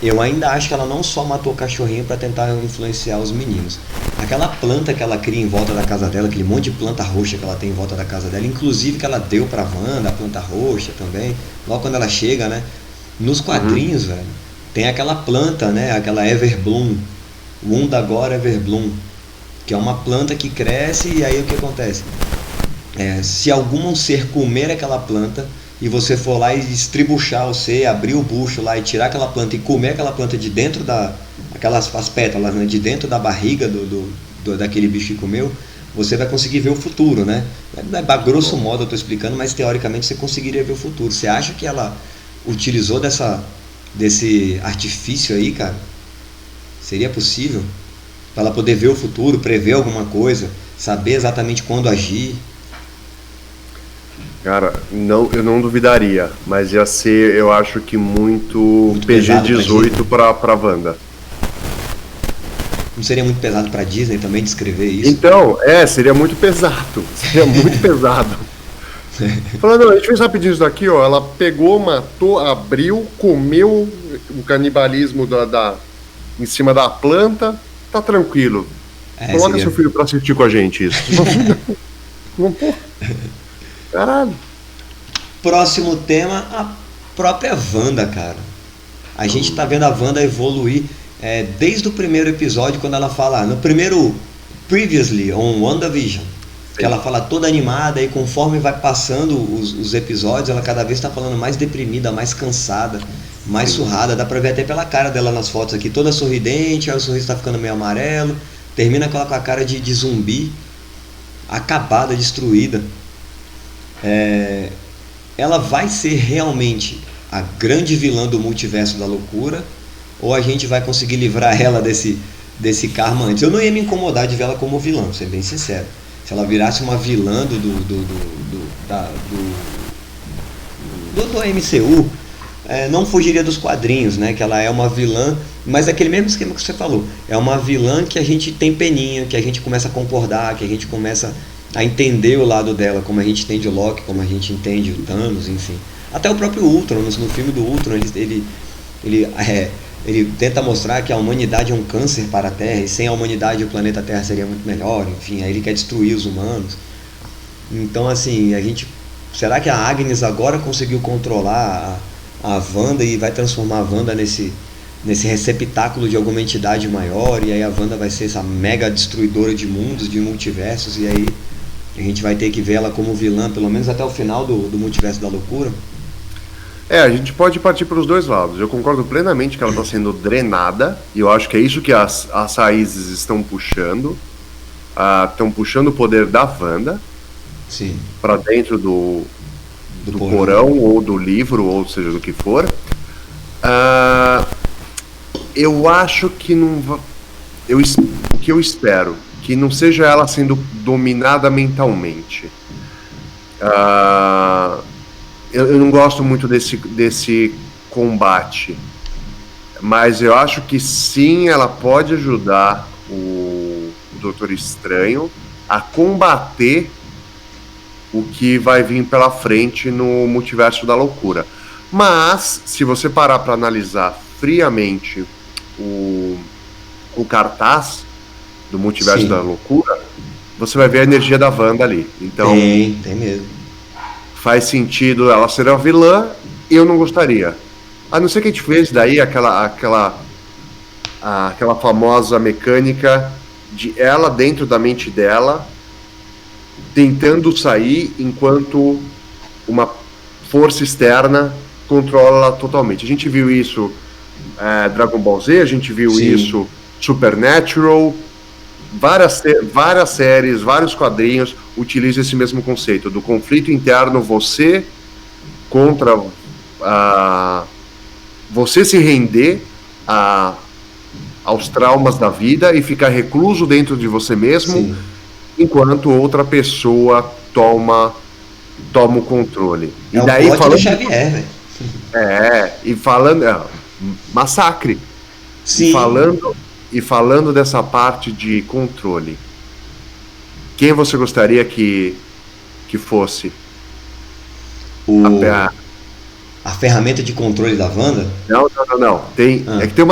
eu ainda acho que ela não só matou o cachorrinho para tentar influenciar os meninos. Aquela planta que ela cria em volta da casa dela, aquele monte de planta roxa que ela tem em volta da casa dela, inclusive que ela deu pra Wanda, a planta roxa também, logo quando ela chega, né? Nos quadrinhos, velho, tem aquela planta, né? Aquela Everbloom, Wundagore Everbloom, que é uma planta que cresce e aí o que acontece? Se algum ser comer aquela planta e você for lá e estribuchar o ser, abrir o bucho lá e tirar aquela planta e comer aquela planta de dentro as pétalas, né, de dentro da barriga daquele bicho que comeu, você vai conseguir ver o futuro, né? Grosso modo eu tô explicando, mas teoricamente você conseguiria ver o futuro. Você acha que ela utilizou desse artifício aí, cara? Seria possível? Para ela poder ver o futuro, prever alguma coisa, saber exatamente quando agir? Cara, não, eu não duvidaria, mas ia ser, eu acho que muito PG-18 pra Wanda. Não seria muito pesado pra Disney também descrever isso? Então, seria muito pesado. Seria muito pesado. Falando, a gente fez rapidinho isso daqui, ó. Ela pegou, matou, abriu, comeu o canibalismo em cima da planta. Tá tranquilo. Coloca seu filho pra assistir com a gente isso. Caralho. Próximo tema, a própria Wanda, cara. A gente tá vendo a Wanda evoluir desde o primeiro episódio, quando ela fala, no primeiro Previously on WandaVision, que ela fala toda animada, e conforme vai passando os episódios, ela cada vez tá falando mais deprimida, mais cansada, mais surrada. Dá pra ver até pela cara dela nas fotos aqui, toda sorridente, aí o sorriso tá ficando meio amarelo, termina com a cara de zumbi, acabada, destruída. Ela vai ser realmente a grande vilã do multiverso da loucura, ou a gente vai conseguir livrar ela desse karma antes? Eu não ia me incomodar de ver ela como vilã, vou ser bem sincero. Se ela virasse uma vilã do MCU, não fugiria dos quadrinhos, né? Que ela é uma vilã, mas é aquele mesmo esquema que você falou. É uma vilã que a gente tem peninha, que a gente começa a concordar, que a gente começa a entender o lado dela, como a gente entende o Loki, como a gente entende o Thanos, enfim. Até o próprio Ultron, no filme do Ultron, ele tenta mostrar que a humanidade é um câncer para a Terra, e sem a humanidade o planeta Terra seria muito melhor, enfim, aí ele quer destruir os humanos. Então, assim, será que a Agnes agora conseguiu controlar a Wanda e vai transformar a Wanda nesse receptáculo de alguma entidade maior, e aí a Wanda vai ser essa mega destruidora de mundos, de multiversos, e aí a gente vai ter que ver ela como vilã, pelo menos até o final do multiverso da loucura? A gente pode partir para os dois lados. Eu concordo plenamente que ela está sendo drenada, e eu acho que é isso que as raízes estão puxando. Estão puxando o poder da Wanda para dentro do porão, ou do livro, ou seja, do que for. Eu acho que não vai. O que eu espero, que não seja ela sendo dominada mentalmente. Eu não gosto muito desse combate, mas eu acho que sim, ela pode ajudar o Doutor Estranho a combater o que vai vir pela frente no multiverso da loucura. Mas, se você parar para analisar friamente o cartaz do multiverso da loucura, você vai ver a energia da Wanda ali. Então, tem mesmo. Faz sentido ela ser a vilã, eu não gostaria. A não ser que a gente fez daí aquela famosa mecânica de ela dentro da mente dela, tentando sair enquanto uma força externa controla ela totalmente. A gente viu isso Dragon Ball Z, a gente viu isso Supernatural, várias séries, vários quadrinhos utilizam esse mesmo conceito do conflito interno, você contra você se render aos traumas da vida e ficar recluso dentro de você mesmo, enquanto outra pessoa toma o controle. E daí o plot do Xavier, velho. E falando massacre. Sim. E falando dessa parte de controle, quem você gostaria que fosse a ferramenta de controle da Wanda? Não. É que tem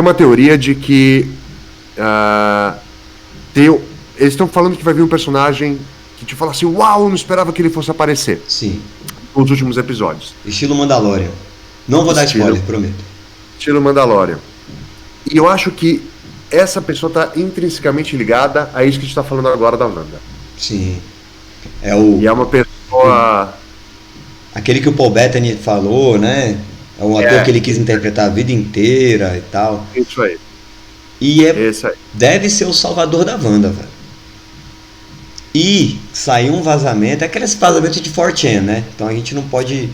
uma teoria de que eles estão falando que vai vir um personagem que te fala assim, uau, eu não esperava que ele fosse aparecer. Sim. Nos últimos episódios. Estilo Mandalorian. Não vou dar spoiler, prometo. Estilo Mandalorian. E eu acho que essa pessoa está intrinsecamente ligada a isso que a gente está falando agora da Wanda. Sim. E é uma pessoa... Aquele que o Paul Bettany falou, né? É um ator que ele quis interpretar a vida inteira e tal. Isso aí. E deve ser o salvador da Wanda, velho. E saiu um vazamento, é aqueles vazamentos de 4chan, né? Então a gente não pode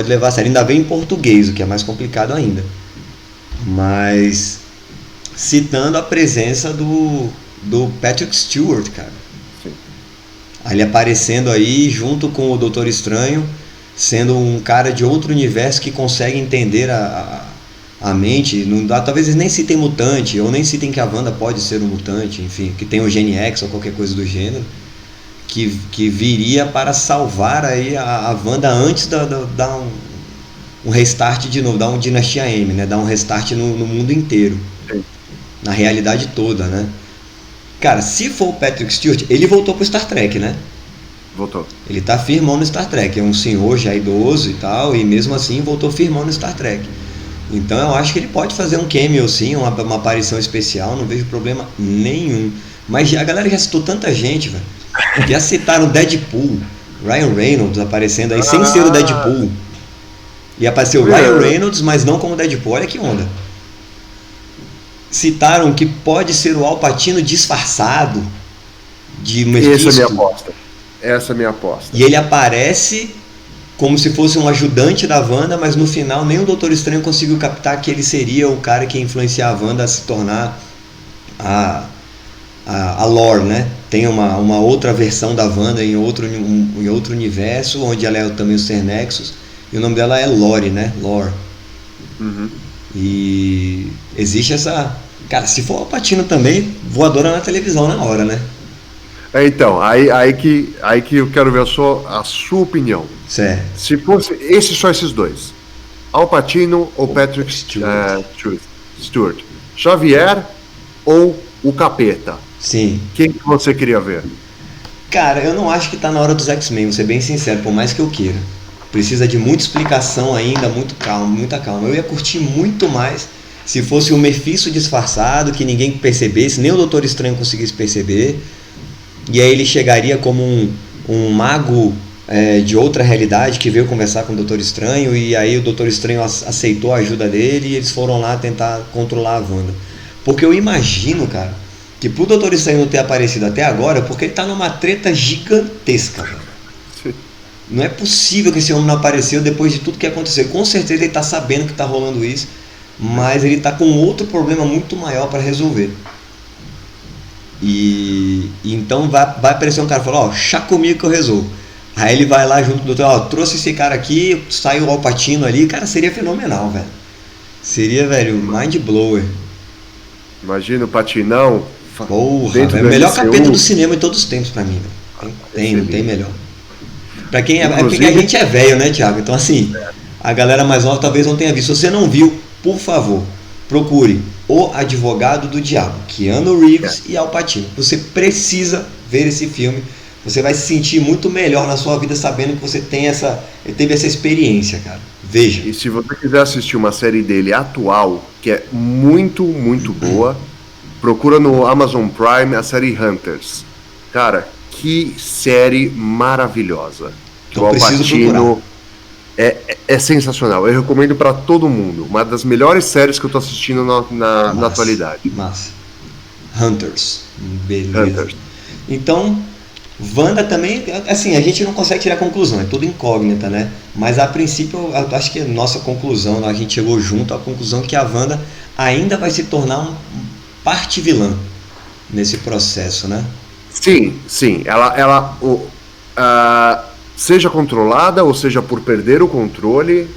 levar a sério. Ainda vem em português, o que é mais complicado ainda. Mas citando a presença do Patrick Stewart, cara. Sim. Ele aparecendo aí junto com o Doutor Estranho, sendo um cara de outro universo que consegue entender a mente. Não dá, talvez eles nem citem mutante, ou nem citem que a Wanda pode ser um mutante, enfim, que tem o Gene X ou qualquer coisa do gênero, que viria para salvar aí a Wanda antes de dar um restart de novo, dar um Dinastia M, né? Dar um restart no mundo inteiro. Sim. Na realidade toda, né? Cara, se for o Patrick Stewart, ele voltou pro Star Trek, né? Voltou. Ele tá firmão no Star Trek, é um senhor já idoso e tal, e mesmo assim voltou firmão no Star Trek. Então eu acho que ele pode fazer um cameo sim, uma aparição especial, não vejo problema nenhum. Mas a galera já citou tanta gente, velho. Já citaram Deadpool, Ryan Reynolds aparecendo aí sem ser o Deadpool. E apareceu o Ryan Reynolds, mas não como Deadpool, olha que onda. Citaram que pode ser o Al Pacino disfarçado de Mephisto. Essa é a minha aposta. E ele aparece como se fosse um ajudante da Wanda, mas no final nem o Doutor Estranho conseguiu captar que ele seria o cara que ia influenciar a Wanda a se tornar a Lore, né? Tem uma outra versão da Wanda em outro universo, onde ela é também o Ser Nexus, e o nome dela é Lore, né? Lore. Uhum. E existe essa... Cara, se for o Al Pacino também, voadora na televisão na hora, né? Então, aí que eu quero ver a sua opinião. Certo. Se fosse só esses dois, Al Pacino ou Patrick Stewart, Xavier ou o Capeta? Sim. Quem que você queria ver? Cara, eu não acho que tá na hora dos X-Men, vou ser bem sincero, por mais que eu queira. Precisa de muita explicação ainda, muita calma. Eu ia curtir muito mais se fosse o Mephisto disfarçado, que ninguém percebesse, nem o Doutor Estranho conseguisse perceber. E aí ele chegaria como um mago de outra realidade que veio conversar com o Doutor Estranho, e aí o Doutor Estranho aceitou a ajuda dele e eles foram lá tentar controlar a Wanda. Porque eu imagino, cara, que pro Doutor Estranho não ter aparecido até agora, porque ele tá numa treta gigantesca, cara. Não é possível que esse homem não apareceu depois de tudo que aconteceu. Com certeza ele tá sabendo que tá rolando isso, mas ele tá com outro problema muito maior para resolver. E então vai aparecer um cara e falar, ó, chá comigo que eu resolvo. Aí ele vai lá junto com o doutor, ó, trouxe esse cara aqui, saiu o Al Pacino ali, cara, seria fenomenal, velho. Seria, velho, mind blower. Imagina o Patinão. Porra, é o melhor capeta do cinema de todos os tempos pra mim, velho. Não tem melhor. Pra quem é porque a gente é velho, né, Thiago? Então assim, a galera mais nova talvez não tenha visto. Se você não viu, por favor, procure O Advogado do Diabo, Keanu Reeves e Al Pacino. Você precisa ver esse filme. Você vai se sentir muito melhor na sua vida sabendo que você teve essa experiência, cara. Veja. E se você quiser assistir uma série dele atual, que é muito, muito boa, procura no Amazon Prime a série Hunters. Cara, que série maravilhosa. Eu preciso procurar. É sensacional. Eu recomendo pra todo mundo. Uma das melhores séries que eu tô assistindo na atualidade. Massa. Hunters. Beleza. Hunters. Então, Wanda também, assim, a gente não consegue tirar conclusão, é tudo incógnita, né? Mas a princípio, eu acho que a nossa conclusão, a gente chegou junto à conclusão que a Wanda ainda vai se tornar uma parte vilã nesse processo, né? Sim. Ela seja controlada ou seja por perder o controle,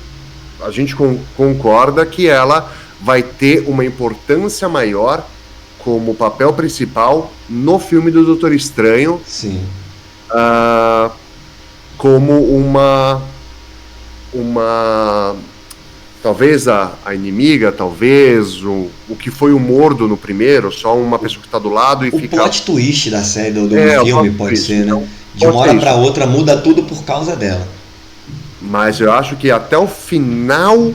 a gente concorda que ela vai ter uma importância maior como papel principal no filme do Doutor Estranho. Sim. Como uma talvez a inimiga, talvez o que foi o Mordo no primeiro, só uma pessoa que está do lado e fica... O plot twist da série do filme pode ser, né? De uma hora para outra muda tudo por causa dela. Mas eu acho que até o final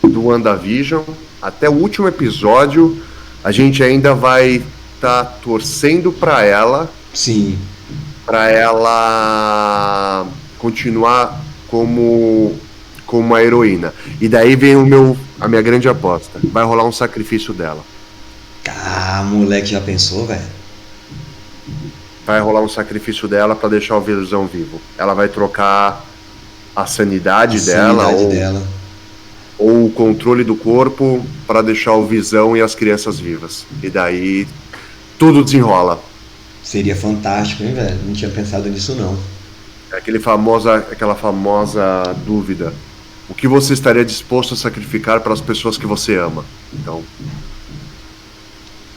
do WandaVision, até o último episódio, a gente ainda vai estar torcendo para ela. Sim. Para ela continuar como a heroína. E daí vem a minha grande aposta. Vai rolar um sacrifício dela. Moleque, já pensou, velho? vai rolar um sacrifício dela pra deixar o Visão vivo. Ela vai trocar a sanidade dela, ou o controle do corpo pra deixar o Visão e as crianças vivas. E daí tudo desenrola. Seria fantástico, hein, velho? Não tinha pensado nisso, não. É aquela famosa dúvida. O que você estaria disposto a sacrificar para as pessoas que você ama? Então...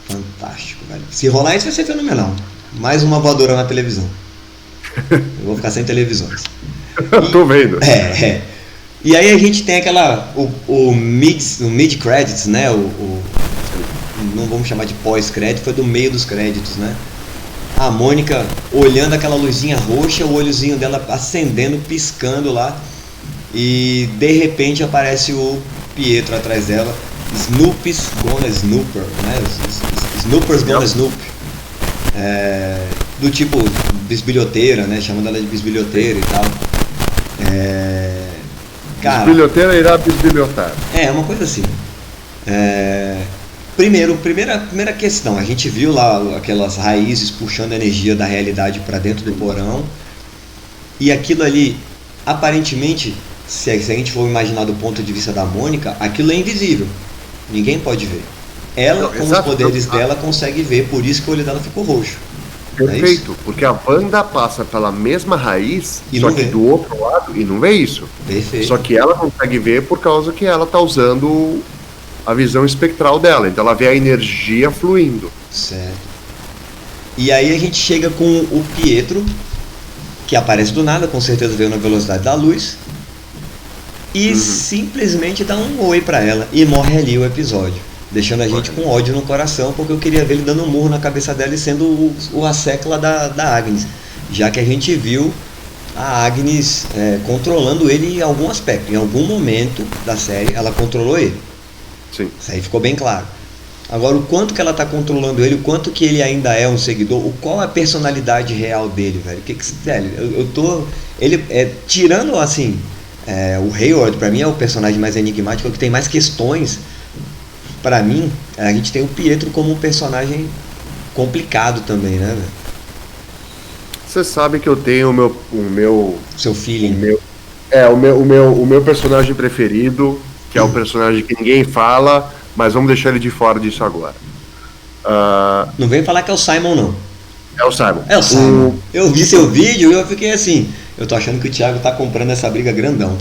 Fantástico, velho. Se rolar isso vai ser fenomenal. Mais uma voadora na televisão. Eu vou ficar sem televisões. Eu tô vendo. E aí a gente tem o mid-credits, né? Não vamos chamar de pós-crédito, foi do meio dos créditos, né? A Mônica olhando aquela luzinha roxa, o olhozinho dela acendendo, piscando lá. E de repente aparece o Pietro atrás dela. Snoopy's gonna Snooper, né? Snoopers gonna Snoop. Do tipo bisbilhoteira, né? Chamando ela de bisbilhoteira e tal. Cara, bisbilhoteira irá bisbilhotar. Uma coisa assim. Primeira questão, a gente viu lá aquelas raízes puxando a energia da realidade para dentro do porão. E aquilo ali, aparentemente, se a gente for imaginar do ponto de vista da Mônica, aquilo é invisível. Ninguém pode ver. Ela, com os poderes dela, consegue ver, por isso que o olho dela ficou roxo. Perfeito, porque a Wanda passa pela mesma raiz, e só que do outro lado, e não vê isso. Perfeito. Só que ela consegue ver por causa que ela tá usando a visão espectral dela, então ela vê a energia fluindo. Certo. E aí a gente chega com o Pietro, que aparece do nada, com certeza veio na velocidade da luz, e simplesmente dá um oi pra ela, e morre ali o episódio, deixando a gente com ódio no coração, porque eu queria ver ele dando um murro na cabeça dela e sendo o Assecla da Agnes, já que a gente viu a Agnes controlando ele em algum aspecto, em algum momento da série ela controlou ele. Sim. Isso aí ficou bem claro. Agora, o quanto que ela está controlando ele, o quanto que ele ainda é um seguidor, qual é a personalidade real dele, velho? Velho, eu tô... Ele, tirando, assim, o Hayward, pra mim, é o personagem mais enigmático, que tem mais questões. Pra mim, a gente tem o Pietro como um personagem complicado também, né, velho? Você sabe que eu tenho o meu... Seu feeling. O meu personagem preferido, que é o personagem que ninguém fala, mas vamos deixar ele de fora disso agora. Não vem falar que é o Simon, não. É o Simon. É o Simon. Eu vi seu vídeo e eu fiquei assim, eu tô achando que o Thiago tá comprando essa briga grandão.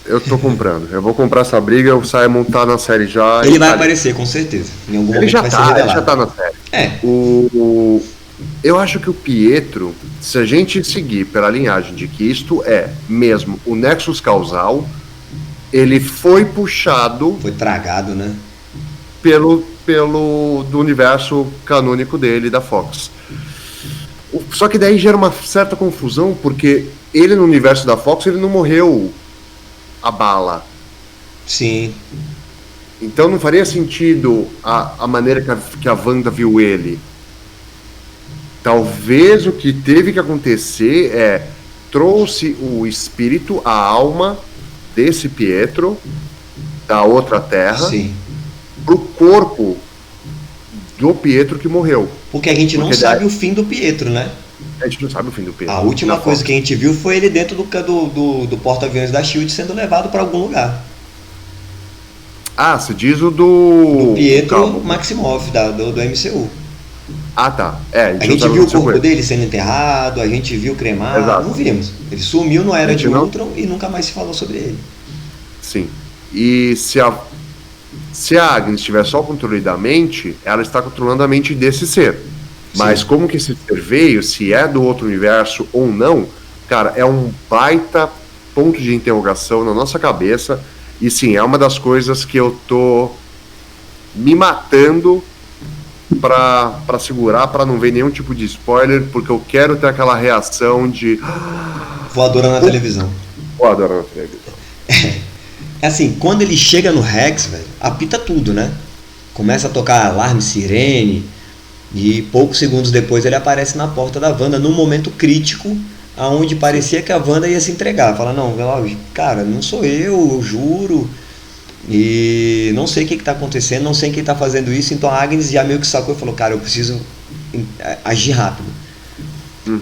Eu tô comprando. Eu vou comprar essa briga, o Simon tá na série já. Ele vai aparecer, com certeza. Em algum momento vai ser revelado. Ele já tá na série. Eu acho que o Pietro, se a gente seguir pela linhagem de que isto é mesmo o Nexus causal, ele foi puxado... Foi tragado, né? Do universo canônico dele, da Fox. Só que daí gera uma certa confusão, porque ele no universo da Fox, ele não morreu a bala. Sim. Então não faria sentido a maneira que a Wanda viu ele. Talvez o que teve que acontecer trouxe o espírito, a alma desse Pietro da outra terra, sim, pro corpo do Pietro que morreu. Porque a gente não sabe o fim do Pietro, né? A gente não sabe o fim do Pietro. A última coisa que a gente viu foi ele dentro do porta-aviões da SHIELD sendo levado para algum lugar. Você diz o do Pietro Maximoff, do MCU. Tá. A gente viu o corpo dele sendo enterrado, a gente viu cremado. Exato. Não vimos. Ele sumiu no Era de Ultron e nunca mais se falou sobre ele. Sim. E se a Agnes estiver só controle da mente, ela está controlando a mente desse ser. Sim. Mas como que esse ser veio, se é do outro universo ou não, cara, é um baita ponto de interrogação na nossa cabeça. E sim, é uma das coisas que eu tô me matando pra segurar, pra não ver nenhum tipo de spoiler, porque eu quero ter aquela reação de... Voadora na televisão. Voadora na televisão. Assim, quando ele chega no Rex, velho, apita tudo, né? Começa a tocar alarme, sirene, e poucos segundos depois ele aparece na porta da Wanda, num momento crítico, aonde parecia que a Wanda ia se entregar. Fala, não, cara, não sou eu juro, e não sei o que está acontecendo, não sei quem está fazendo isso. Então a Agnes já meio que sacou e falou, cara, eu preciso agir rápido.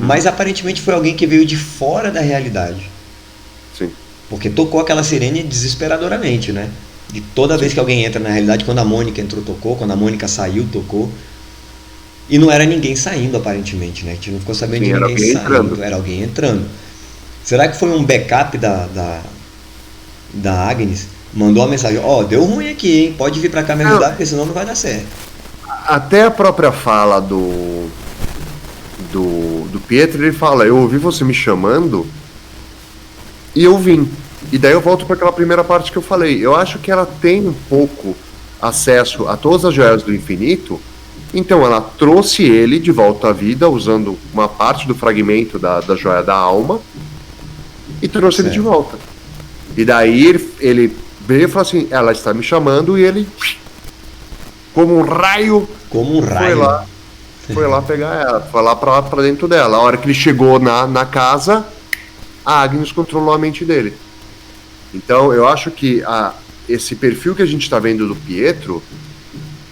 Mas aparentemente foi alguém que veio de fora da realidade. Sim. Porque tocou aquela sirene desesperadoramente, né? De toda vez que alguém entra na realidade, quando a Mônica entrou, tocou, quando a Mônica saiu, tocou. E não era ninguém saindo, aparentemente, né? A gente não ficou sabendo de ninguém saindo, entrando. Era alguém entrando. Será que foi um backup da Agnes? Mandou uma mensagem, deu ruim aqui, hein? Pode vir pra cá me ajudar, porque senão não vai dar certo. Até a própria fala do Pietro, ele fala, eu ouvi você me chamando e eu vim. E daí eu volto para aquela primeira parte que eu falei. Eu acho que ela tem um pouco acesso a todas as joias do infinito, então ela trouxe ele de volta à vida, usando uma parte do fragmento da joia da alma, e trouxe ele de volta. E daí ele veio e falou assim, ela está me chamando, e ele, como um raio, foi lá pegar ela, foi lá pra dentro dela. A hora que ele chegou na casa, a Agnes controlou a mente dele. Então eu acho que esse perfil que a gente está vendo do Pietro,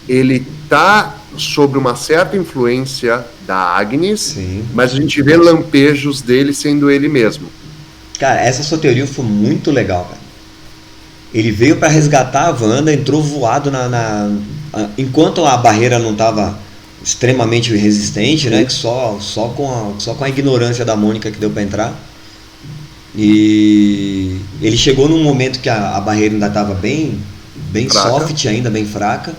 ele tá sob uma certa influência da Agnes, sim, mas a gente vê lampejos dele sendo ele mesmo. Cara, essa sua teoria foi muito legal, cara. Ele veio para resgatar a Wanda, entrou voado enquanto a barreira não estava extremamente resistente, né? Que só com a ignorância da Mônica que deu para entrar. E ele chegou num momento que a barreira ainda estava bem soft ainda, bem fraca.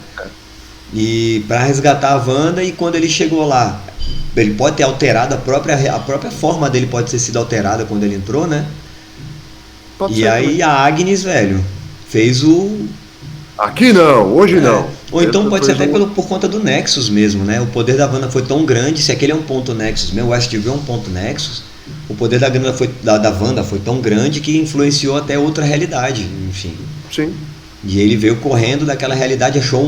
E para resgatar a Wanda, e quando ele chegou lá, ele pode ter alterado a própria forma dele pode ter sido alterada quando ele entrou, né? Pode ser, aí a Agnes, velho, fez o... Aqui não, hoje não. Ou então pode ser até por conta do Nexus mesmo, né? O poder da Wanda foi tão grande, se aquele é um ponto Nexus mesmo, o Westview é um ponto Nexus, o poder da Wanda foi tão grande que influenciou até outra realidade, enfim. Sim. E ele veio correndo daquela realidade, achou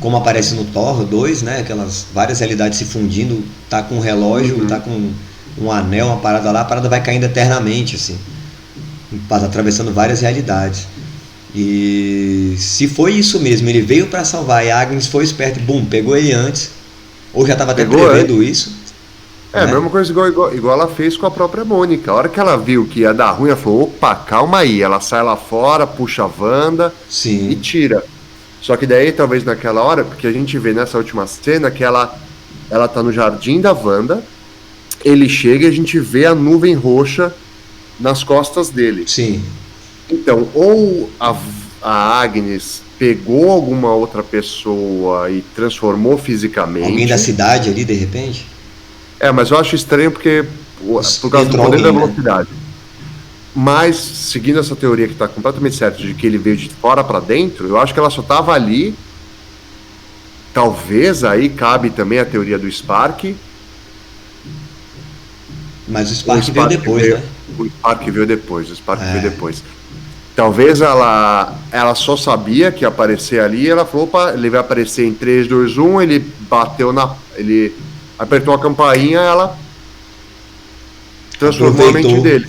como aparece no Thor 2, né? Aquelas várias realidades se fundindo, tá com um relógio, tá com um anel, uma parada lá, a parada vai caindo eternamente, assim. Atravessando várias realidades. E se foi isso mesmo, ele veio para salvar e a Agnes foi esperta e pegou ele antes, ou já estava até prevendo isso. A mesma coisa igual ela fez com a própria Mônica. A hora que ela viu que ia dar ruim, ela falou, opa, calma aí. Ela sai lá fora, puxa a Wanda e tira. Só que daí, talvez naquela hora, porque a gente vê nessa última cena que ela tá no jardim da Wanda, ele chega e a gente vê a nuvem roxa nas costas dele. Sim. Então, ou a Agnes pegou alguma outra pessoa e transformou fisicamente. Alguém da cidade ali, de repente? Mas eu acho estranho por causa do poder da velocidade. Mas, seguindo essa teoria que está completamente certa de que ele veio de fora para dentro, eu acho que ela só estava ali. Talvez aí cabe também a teoria do Spark. Mas o Spark veio depois, né? O Spark veio depois. Talvez ela só sabia que ia aparecer ali e ela falou, opa, ele vai aparecer em 3, 2, 1, ele bateu ele apertou a campainha, ela transformou a mente dele.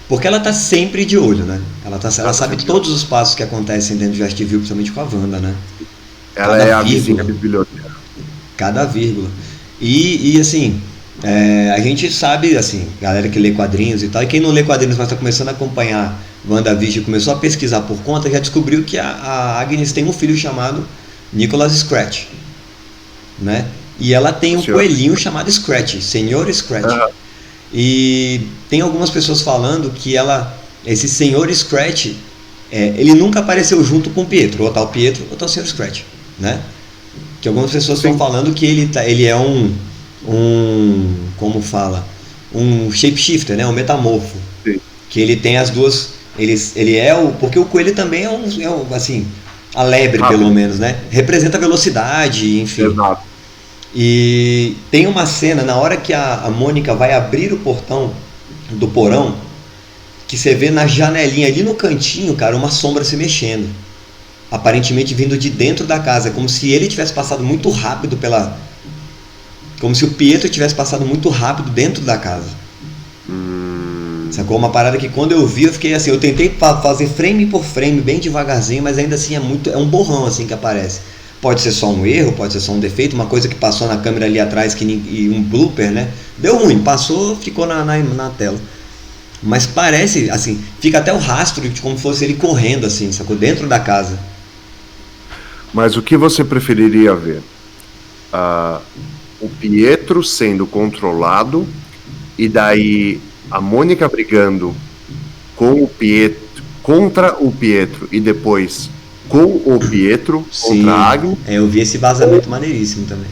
Porque ela tá sempre de olho, né? Ela sabe todos os passos que acontecem dentro de Westview, principalmente com a Wanda, né? Ela é a vizinha biblioteca. Cada vírgula. E assim, a gente sabe, assim, galera que lê quadrinhos e tal, e quem não lê quadrinhos, mas tá começando a acompanhar WandaVision, começou a pesquisar por conta, já descobriu que a Agnes tem um filho chamado Nicholas Scratch, né? E ela tem um coelhinho chamado Scratch, Senhor Scratch. E tem algumas pessoas falando que esse Senhor Scratch, ele nunca apareceu junto com o Pietro, ou tá o Pietro ou tá o Senhor Scratch, né? Que algumas pessoas estão falando que ele é como fala, um shapeshifter, né? Um metamorfo. Sim. Que ele tem as duas, ele é porque o coelho também é assim, a lebre pelo menos, né? Representa velocidade, enfim. Exato. E tem uma cena, na hora que a Mônica vai abrir o portão do porão, que você vê na janelinha ali no cantinho, cara, uma sombra se mexendo. Aparentemente vindo de dentro da casa, como se ele tivesse passado muito rápido como se o Pietro tivesse passado muito rápido dentro da casa. Sacou? Uma parada que quando eu vi, eu fiquei assim, eu tentei fazer frame por frame, bem devagarzinho, mas ainda assim é um borrão assim que aparece. Pode ser só um erro, pode ser só um defeito, uma coisa que passou na câmera ali atrás, e um blooper, né? Deu ruim, passou, ficou na tela. Mas parece, assim, fica até o rastro de como fosse ele correndo, assim, sacou? Dentro da casa. Mas o que você preferiria ver? O Pietro sendo controlado e daí a Mônica brigando com o Pietro, contra o Pietro e depois com o Pietro contra a Agnes? Eu vi esse vazamento maneiríssimo também.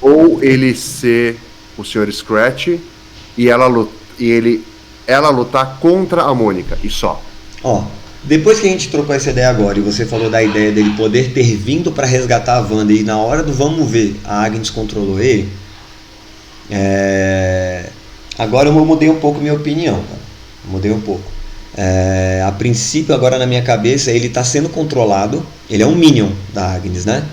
Ou ele ser o Sr. Scratch e ela lutar contra a Mônica e só. Ó, depois que a gente trocou essa ideia agora e você falou da ideia dele poder ter vindo para resgatar a Wanda e na hora do vamos ver a Agnes controlou ele, agora eu mudei um pouco minha opinião, cara. Mudei um pouco. A princípio, agora na minha cabeça, ele está sendo controlado. Ele é um minion da Agnes, né?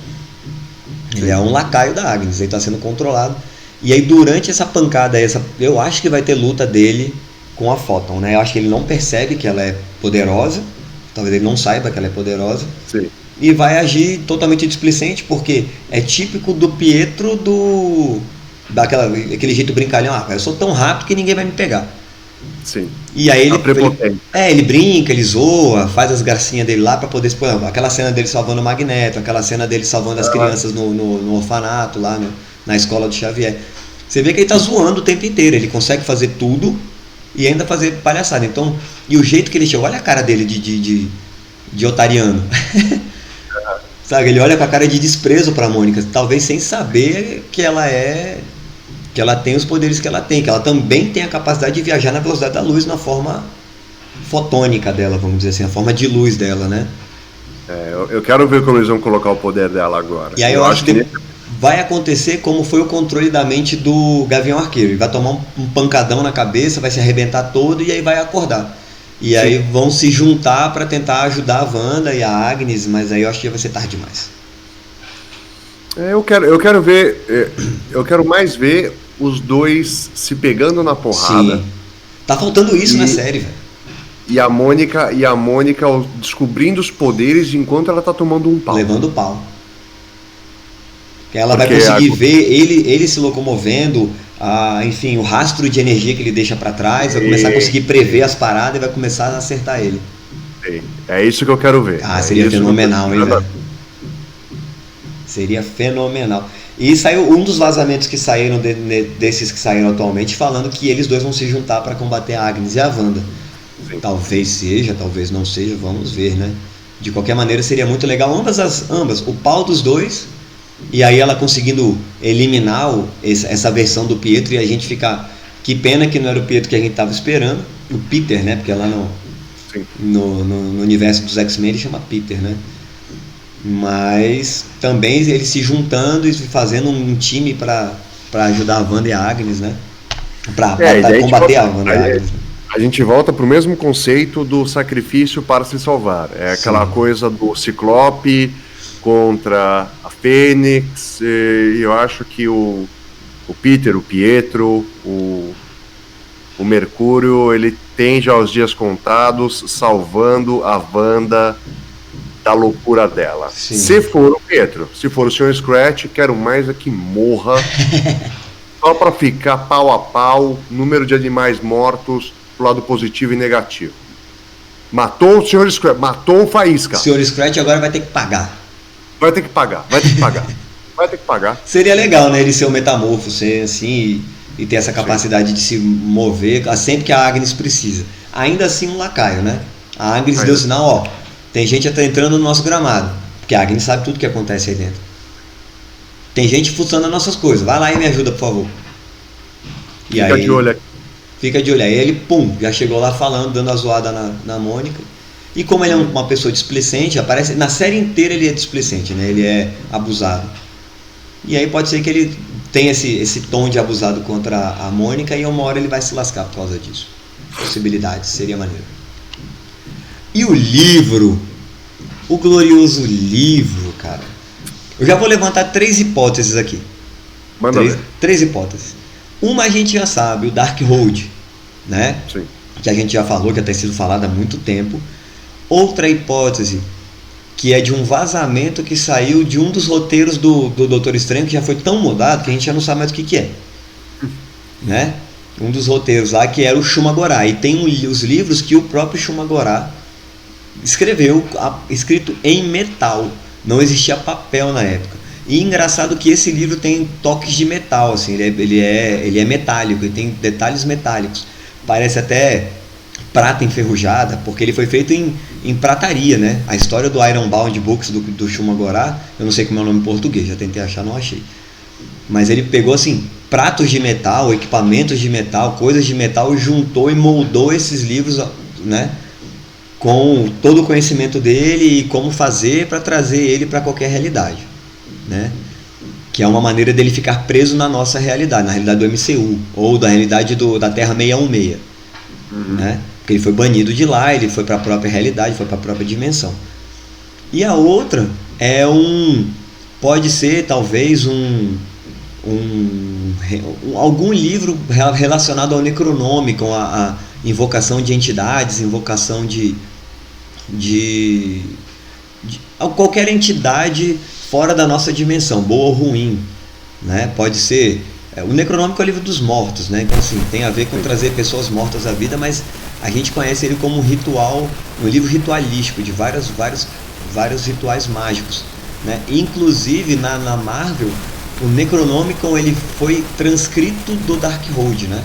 Ele é um lacaio da Agnes, ele está sendo controlado. E aí durante essa pancada, eu acho que vai ter luta dele com a Photon, né? Eu acho que ele não percebe que ela é poderosa. Talvez ele não saiba que ela é poderosa. Sim. E vai agir totalmente displicente, porque é típico do Pietro daquele jeito brincalhão. Eu sou tão rápido que ninguém vai me pegar. Sim. E aí ele brinca, ele zoa, faz as gracinhas dele lá pra poder expor. Aquela cena dele salvando o Magneto, aquela cena dele salvando as crianças no orfanato, lá na escola do Xavier. Você vê que ele tá zoando o tempo inteiro, ele consegue fazer tudo e ainda fazer palhaçada. Então, e o jeito que ele chega, olha a cara dele de otariano. Sabe, ele olha com a cara de desprezo pra Mônica, talvez sem saber que ela tem os poderes que ela tem, que ela também tem a capacidade de viajar na velocidade da luz, na forma fotônica dela, vamos dizer assim, a forma de luz dela, né? Eu quero ver como eles vão colocar o poder dela agora. E aí eu acho que vai acontecer como foi o controle da mente do Gavião Arqueiro. Ele vai tomar um pancadão na cabeça, vai se arrebentar todo e aí vai acordar. E aí vão se juntar para tentar ajudar a Wanda e a Agnes, mas aí eu acho que vai ser tarde demais. Eu quero mais ver os dois se pegando na porrada. Sim. Tá faltando isso na série, velho. E a Mônica descobrindo os poderes enquanto ela tá tomando um pau. Levando pau. Que ela vai conseguir ver ele se locomovendo, enfim, o rastro de energia que ele deixa pra trás, vai começar a conseguir prever as paradas e vai começar a acertar ele. É isso que eu quero ver. Seria fenomenal, hein, velho? Seria fenomenal. E saiu um dos vazamentos que saíram desses que saíram atualmente, falando que eles dois vão se juntar para combater a Agnes e a Wanda. Sim. Talvez seja, talvez não seja, vamos ver, né? De qualquer maneira seria muito legal ambas, o pau dos dois, e aí ela conseguindo eliminar essa versão do Pietro e a gente ficar... Que pena que não era o Pietro que a gente estava esperando, o Peter, né? Porque lá no universo dos X-Men ele chama Peter, né? Mas também eles se juntando e fazendo um time para ajudar a Wanda e a Agnes, né? Para combater a Wanda e a Agnes. A gente volta para o mesmo conceito do sacrifício para se salvar. É aquela coisa do Ciclope contra a Fênix. E eu acho que o Peter, o Pietro, o Mercúrio, ele tem já os dias contados, salvando a Wanda da loucura dela. Sim. Se for o Pietro, se for o Sr. Scratch, quero mais é que morra só para ficar pau a pau, número de animais mortos pro lado positivo e negativo. Matou o Sr. Scratch, matou o Faísca. O Sr. Scratch agora vai ter que pagar. Vai ter que pagar. Seria legal, né, ele ser um metamorfo, ser assim e ter essa capacidade de se mover sempre que a Agnes precisa. Ainda assim um lacaio, né? A Agnes deu sinal, tem gente até entrando no nosso gramado, porque a Agnes sabe tudo que acontece aí dentro. Tem gente fuçando as nossas coisas, vai lá e me ajuda, por favor. E fica de olho aqui. Fica de olho. Aí ele, já chegou lá falando, dando a zoada na Mônica. E como ele é uma pessoa displicente, aparece na série inteira ele é displicente, né? Ele é abusado. E aí pode ser que ele tenha esse tom de abusado contra a Mônica e uma hora ele vai se lascar por causa disso. Possibilidades, seria maneiro. E o livro, o glorioso livro, cara. Eu já vou levantar 3 hipóteses aqui. Manda ver. 3 hipóteses. Uma a gente já sabe, o Darkhold, né? Sim. Que a gente já falou, que já tem sido falado há muito tempo. Outra hipótese que é de um vazamento que saiu de um dos roteiros do Doutor Estranho, que já foi tão mudado que a gente já não sabe mais o que é, né? Um dos roteiros lá, que era o Shumagorá, e tem os livros que o próprio Shumagorá escreveu, escrito em metal, não existia papel na época. E engraçado que esse livro tem toques de metal, assim, ele é metálico, ele tem detalhes metálicos, parece até prata enferrujada, porque ele foi feito em prataria, né? A história do Ironbound Books do Shumagorá, eu não sei como é o nome em português, já tentei achar, não achei, mas ele pegou assim pratos de metal, equipamentos de metal, coisas de metal, juntou e moldou esses livros, né, com todo o conhecimento dele e como fazer para trazer ele para qualquer realidade, né? Que é uma maneira dele ficar preso na nossa realidade, na realidade do MCU, ou da realidade da Terra 616, né? Porque ele foi banido de lá, ele foi para a própria realidade, foi para a própria dimensão. E a outra é pode ser talvez algum livro relacionado ao Necronômico, a invocação de entidades, invocação de qualquer entidade fora da nossa dimensão, boa ou ruim, né? Pode ser o Necronômico é o livro dos mortos, né? Então assim, tem a ver com trazer pessoas mortas à vida, mas a gente conhece ele como um ritual, um livro ritualístico de vários rituais mágicos, né? Inclusive na Marvel, o Necronômico ele foi transcrito do Darkhold, né?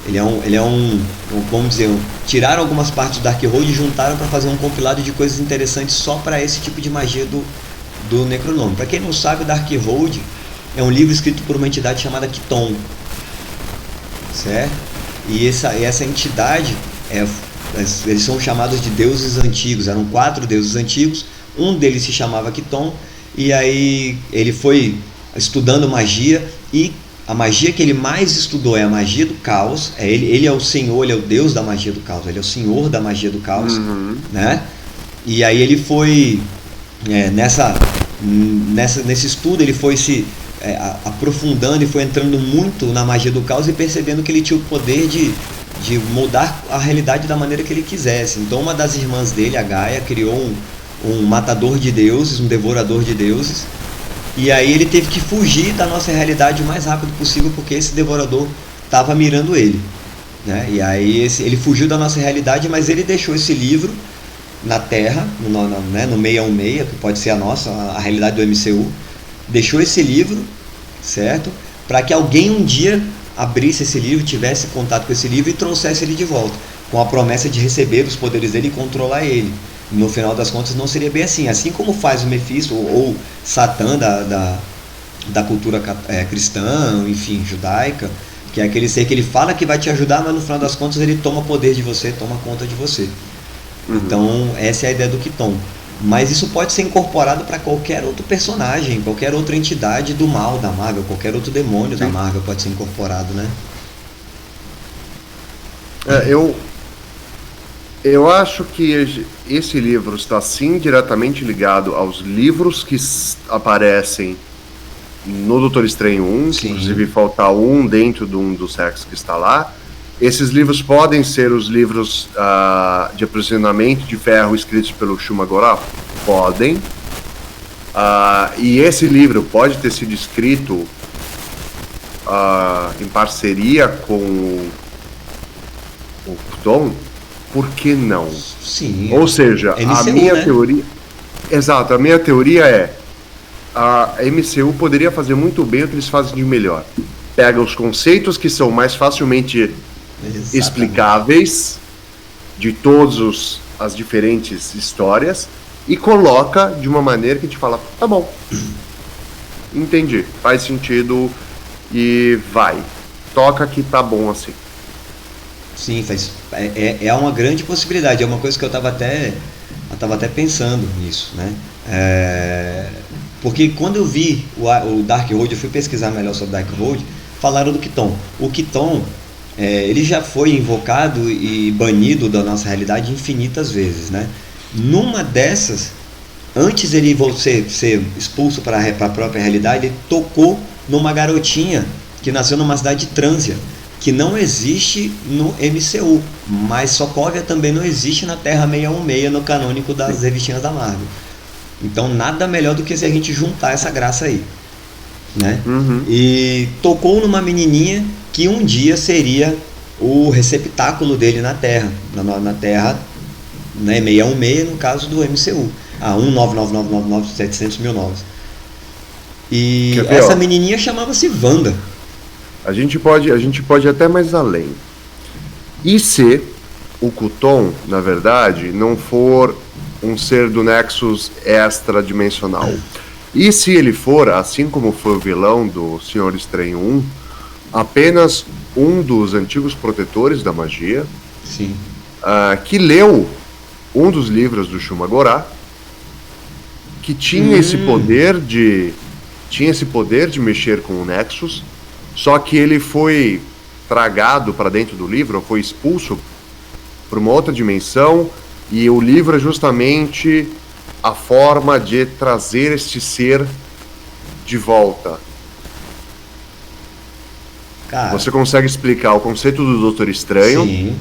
Ele é vamos dizer, tiraram algumas partes do Darkhold e juntaram para fazer um compilado de coisas interessantes só para esse tipo de magia do Necronômico. Para quem não sabe, o Darkhold é um livro escrito por uma entidade chamada Kiton, certo? E essa entidade, eles são chamados de deuses antigos, eram 4 deuses antigos, um deles se chamava Kiton, e aí ele foi estudando magia, e a magia que ele mais estudou é a magia do caos. Ele é o senhor, ele é o deus da magia do caos, ele é o senhor da magia do caos, né? E aí ele foi nesse estudo ele foi se aprofundando e foi entrando muito na magia do caos e percebendo que ele tinha o poder de mudar a realidade da maneira que ele quisesse. Então uma das irmãs dele, a Gaia, criou um matador de deuses, um devorador de deuses, e aí ele teve que fugir da nossa realidade o mais rápido possível, porque esse devorador estava mirando ele, né? E aí ele fugiu da nossa realidade, mas ele deixou esse livro na Terra, no 616, que pode ser a realidade do MCU, deixou esse livro, certo? Para que alguém um dia abrisse esse livro, tivesse contato com esse livro e trouxesse ele de volta, com a promessa de receber os poderes dele e controlar ele. No final das contas não seria bem assim. Assim como faz o Mephisto ou Satã da cultura cristã, enfim, judaica, que é aquele ser que ele fala que vai te ajudar, mas no final das contas ele toma poder de você, toma conta de você. Então essa é a ideia do Kiton. Mas isso pode ser incorporado para qualquer outro personagem, qualquer outra entidade do mal da Marvel, qualquer outro demônio da Marvel pode ser incorporado, né? Eu acho que esse livro está sim diretamente ligado aos livros que aparecem no Doutor Estranho 1, que inclusive falta um dentro de um dos Rex que está lá. Esses livros podem ser os livros de aprisionamento de ferro escritos pelo Shumagorá? Podem. E esse livro pode ter sido escrito em parceria com o Kiton? Por que não? Sim. Ou seja, MCU, a minha né? teoria... Exato, a minha teoria é a MCU poderia fazer muito bem o que eles fazem de melhor. Pega os conceitos que são mais facilmente explicáveis de todas as diferentes histórias e coloca de uma maneira que a gente fala, tá bom, entendi, faz sentido e vai, toca que tá bom assim. Sim, é uma grande possibilidade, é uma coisa que eu estava até pensando nisso, né? Porque quando eu vi o Darkhold, eu fui pesquisar melhor sobre o Darkhold, falaram do Kiton. O Kiton, ele já foi invocado e banido da nossa realidade infinitas vezes, né? Numa dessas, antes ele ser expulso para a própria realidade, ele tocou numa garotinha que nasceu numa cidade de Trânsia, que não existe no MCU, mas Sokovia também não existe na Terra 616 no canônico das revistinhas da Marvel. Então nada melhor do que se a gente juntar essa graça aí, né? E tocou numa menininha que um dia seria o receptáculo dele na Terra, na Terra, né, 616 no caso do MCU. 199999700.009. E essa menininha chamava-se Wanda. A gente pode ir até mais além. E se o Kuton, na verdade, não for um ser do Nexus extradimensional? E se ele for, assim como foi o vilão do Senhor Estranho 1, apenas um dos antigos protetores da magia, sim, que leu um dos livros do Shumagorá, que tinha esse poder de mexer com o Nexus, só que ele foi tragado para dentro do livro, foi expulso para uma outra dimensão, e o livro é justamente a forma de trazer este ser de volta. Cara, você consegue explicar o conceito do Doutor Estranho, sim,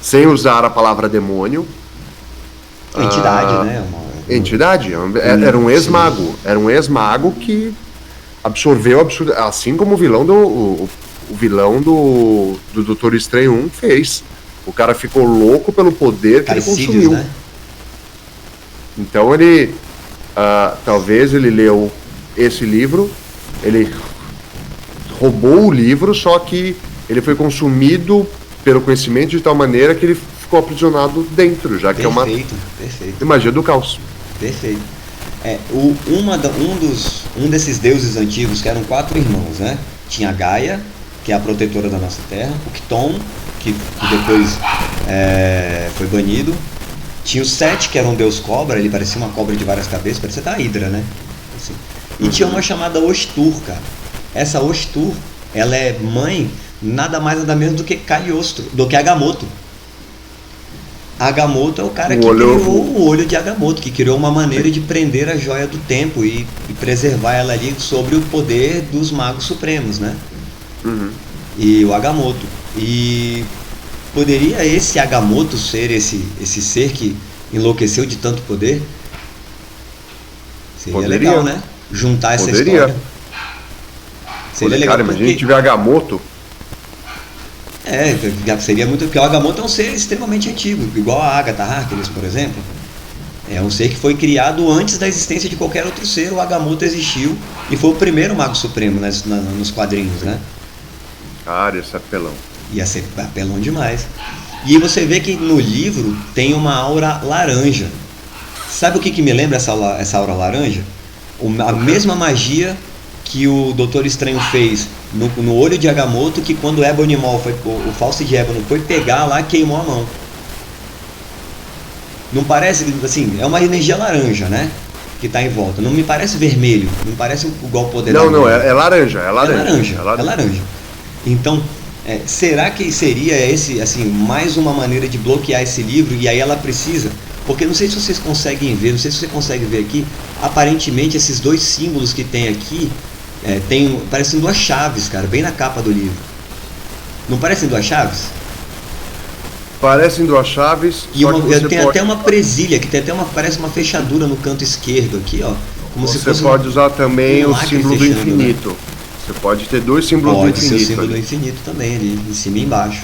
sem usar a palavra demônio. Entidade, né? Entidade, era um ex-mago. Era um ex-mago que absorveu, assim como o vilão do Doutor Estranho 1 fez. O cara ficou louco pelo poder que ele consumiu. Né? Então ele, talvez ele leu esse livro, ele roubou o livro, só que ele foi consumido pelo conhecimento de tal maneira que ele ficou aprisionado dentro, já que perfeito. Magia do caos. Perfeito. Um desses deuses antigos, que eram 4 irmãos, né? Tinha a Gaia, que é a protetora da nossa terra, o Kiton, que depois foi banido. Tinha o Set, que era um deus cobra, ele parecia uma cobra de várias cabeças, parecia até a Hydra, né? Assim. E tinha uma chamada Ostur, cara. Essa Ostur, ela é mãe nada mais nada menos do que Cagliostro, do que Agamotto. Agamotto é o cara que criou o olho de Agamotto, que criou uma maneira de prender a joia do tempo e preservar ela ali sobre o poder dos magos supremos, né? E o Agamotto. E poderia esse Agamotto ser esse ser que enlouqueceu de tanto poder? Seria legal, né? Juntar essa história. Seria legal. Cara, imagina a gente tiver Agamotto. Seria muito. Porque o Agamotto é um ser extremamente antigo, igual a Agatha Harkness, por exemplo. É um ser que foi criado antes da existência de qualquer outro ser. O Agamotto existiu e foi o primeiro Mago Supremo nos quadrinhos, né? Cara, esse é apelão. Ia ser apelão demais. E você vê que no livro tem uma aura laranja. Sabe o que me lembra essa aura laranja? A mesma magia que o Doutor Estranho fez no olho de Agamotto, que quando o Ebony Maw o Fausto de Ébano foi pegar lá, queimou a mão. Não parece, assim, é uma energia laranja, né? Que está em volta. Não me parece vermelho, não me parece igual o poder da Não, é laranja. É laranja. Então, será que seria esse, assim, mais uma maneira de bloquear esse livro? E aí ela precisa, porque não sei se vocês conseguem ver, não sei se você consegue ver aqui, aparentemente esses 2 símbolos que tem aqui, parecem 2 chaves, cara, bem na capa do livro. Não parecem 2 chaves? Parecem 2 chaves. E tem até uma presilha, que parece uma fechadura no canto esquerdo aqui, ó. Como você pode usar também o símbolo do infinito. Né? Você pode ter 2 símbolos do infinito. Pode ser o símbolo do infinito também, ali, em cima e embaixo.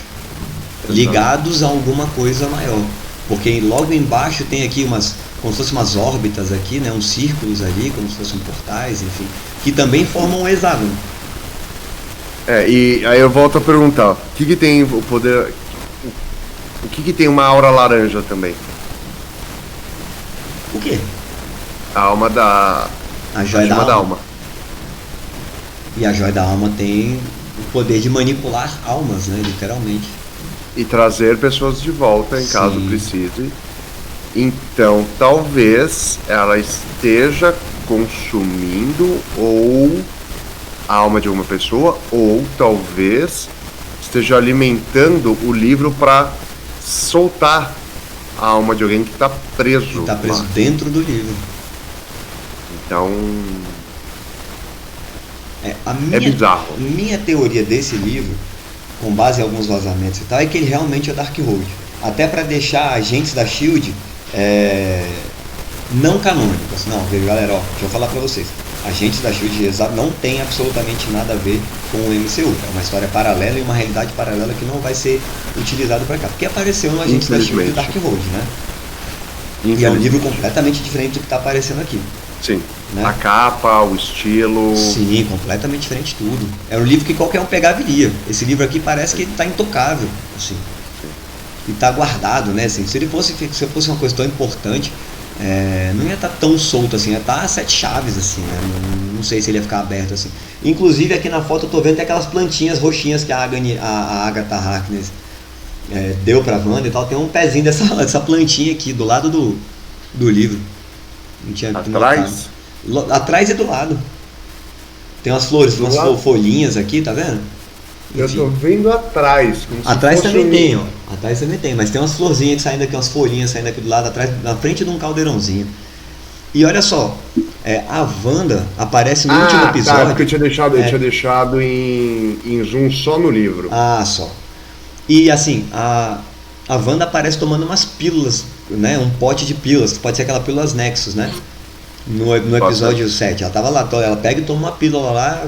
Ligados a alguma coisa maior. Porque logo embaixo tem aqui como se fossem umas órbitas aqui, né? Uns círculos ali, como se fossem portais, enfim. Que também formam um hexágono. E aí eu volto a perguntar, o que tem o poder... O que tem uma aura laranja também? O quê? A alma da... A joia da alma. E a joia da alma tem o poder de manipular almas, né? Literalmente. E trazer pessoas de volta em caso precise. Então, talvez ela esteja consumindo ou a alma de uma pessoa, ou talvez esteja alimentando o livro para soltar a alma de alguém que está preso. Que está preso dentro do livro. Então, é bizarro. Minha teoria desse livro, com base em alguns vazamentos e tal, é que ele realmente é Darkhold. Até para deixar agentes da SHIELD não canônicos. Não, galera, ó, deixa eu falar para vocês. Agentes da SHIELD não tem absolutamente nada a ver com o MCU. É uma história paralela e uma realidade paralela que não vai ser utilizada para cá. Porque apareceu no Agentes da SHIELD e Darkhold, né? E é um livro completamente diferente do que está aparecendo aqui. Sim. Né? A capa, o estilo. Sim, completamente diferente de tudo. É um livro que qualquer um pegar viria. Esse livro aqui parece que está intocável, assim. E está guardado, né? Assim, se fosse uma coisa tão importante, não ia estar tão solto assim, ia estar a 7 chaves, assim, né? Não sei se ele ia ficar aberto assim. Inclusive aqui na foto eu tô vendo tem aquelas plantinhas roxinhas que a Agatha Harkness deu pra Wanda e tal. Tem um pezinho dessa plantinha aqui do lado do livro. Não tinha atrás? Atrás e do lado. Tem umas flores, umas folhinhas aqui, tá vendo? Eu tô vendo atrás. Atrás também tem, ó. Atrás também tem, mas tem umas florzinhas saindo aqui, umas folhinhas saindo aqui do lado, atrás, na frente de um caldeirãozinho. E olha só, a Wanda aparece no último episódio. Tá, porque eu tinha deixado em zoom só no livro. Só. E assim, a Wanda aparece tomando umas pílulas, né? Um pote de pílulas, pode ser aquela pílulas Nexus, né? No episódio 7. Ela tava lá, ela pega e toma uma pílula lá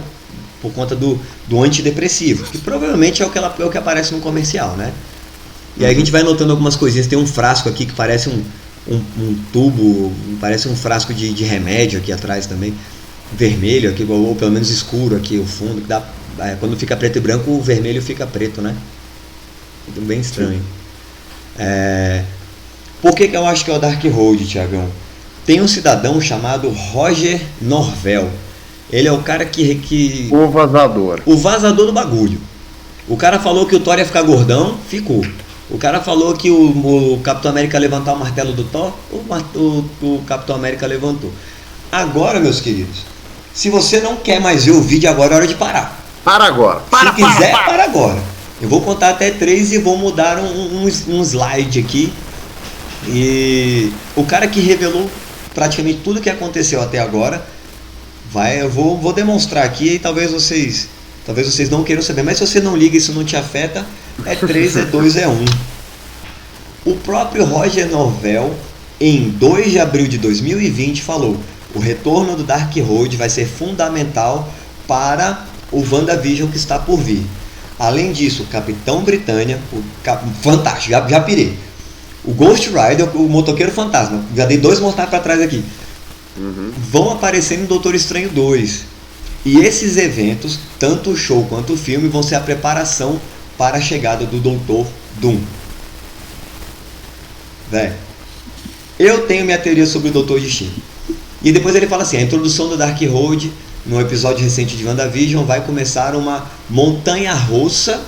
por conta do antidepressivo, que provavelmente é o que aparece no comercial, né? E aí a gente vai notando algumas coisinhas. Tem um frasco aqui que parece um tubo, parece um frasco de remédio aqui atrás também, vermelho aqui, ou pelo menos escuro aqui, o fundo, que dá, quando fica preto e branco, o vermelho fica preto, né? Então, bem estranho. Por que eu acho que é o Darkhold, Tiagão? Tem um cidadão chamado Roger Norvell. Ele é o cara que... O vazador. O vazador do bagulho. O cara falou que o Thor ia ficar gordão, ficou. O cara falou que o Capitão América ia levantar o martelo do Thor, o Capitão América levantou. Agora, meus queridos, se você não quer mais ver o vídeo agora, é hora de parar. Para agora. Se quiser, para agora. Eu vou contar até 3 e vou mudar um slide aqui. E o cara que revelou praticamente tudo que aconteceu até agora, eu vou demonstrar aqui e talvez vocês não queiram saber, mas se você não liga, isso não te afeta, 3, 2, 1. O próprio Roger Norvell, em 2 de abril de 2020, falou: o retorno do Darkhold vai ser fundamental para o WandaVision que está por vir. Além disso, o Capitão Britânia, fantástico, já pirei. O Ghost Rider, o Motoqueiro Fantasma, já dei 2 mortais para trás aqui. Vão aparecer no Doutor Estranho 2. E esses eventos, tanto o show quanto o filme, vão ser a preparação para a chegada do Doutor Doom. Eu tenho minha teoria sobre o Doutor Destino. E depois ele fala assim: a introdução do Darkhold no episódio recente de WandaVision vai começar uma montanha russa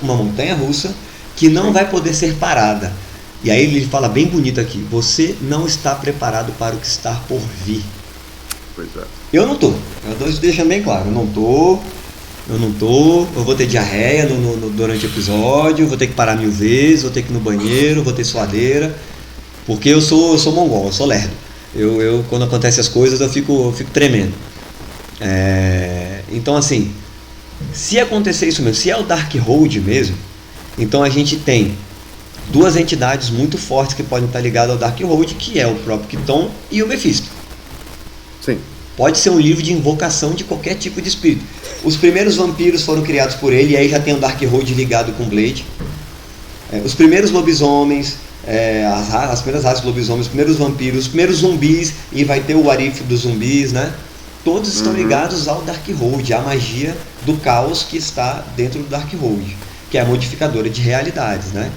que não vai poder ser parada. E aí ele fala bem bonito aqui: você não está preparado para o que está por vir. Eu não tô. Eu tô deixando bem claro. Eu não tô. Eu vou ter diarreia durante o episódio. Vou ter que parar 1000 vezes. Vou ter que ir no banheiro. Vou ter suadeira. Porque eu sou mongol. Eu sou lerdo. Eu quando acontecem as coisas eu fico tremendo. Então assim, se acontecer isso mesmo, se é o Darkhold mesmo, então a gente tem 2 entidades muito fortes que podem estar ligadas ao Darkhold, que é o próprio Kiton e o Mephisto. Sim. Pode ser um livro de invocação de qualquer tipo de espírito. Os primeiros vampiros foram criados por ele, e aí já tem o Darkhold ligado com Blade. Os primeiros lobisomens, as primeiras raças de lobisomens, os primeiros vampiros, os primeiros zumbis, e vai ter o Arif dos zumbis, né? Todos estão ligados ao Darkhold, à magia do caos que está dentro do Darkhold, que é a modificadora de realidades, né?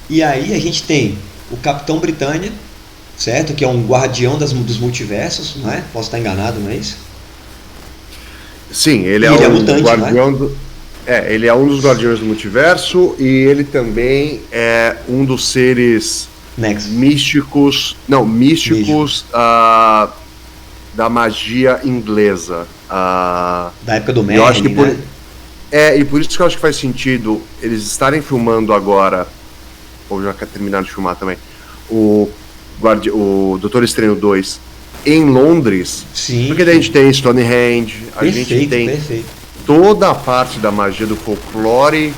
E aí a gente tem o Capitão Britânia, certo? Que é um guardião dos multiversos, não é? Posso estar enganado, não é isso? Sim, ele é um mutante, guardião ele é um dos guardiões do multiverso e ele também é um dos seres místicos da magia inglesa. Da época do Merlin, eu acho que né? E por isso que eu acho que faz sentido eles estarem filmando agora, ou já terminaram de filmar também, o Doutor Estranho 2 em Londres. Sim. Porque daí a gente tem Stonehenge, a gente tem perfeito. toda a parte da magia do folclore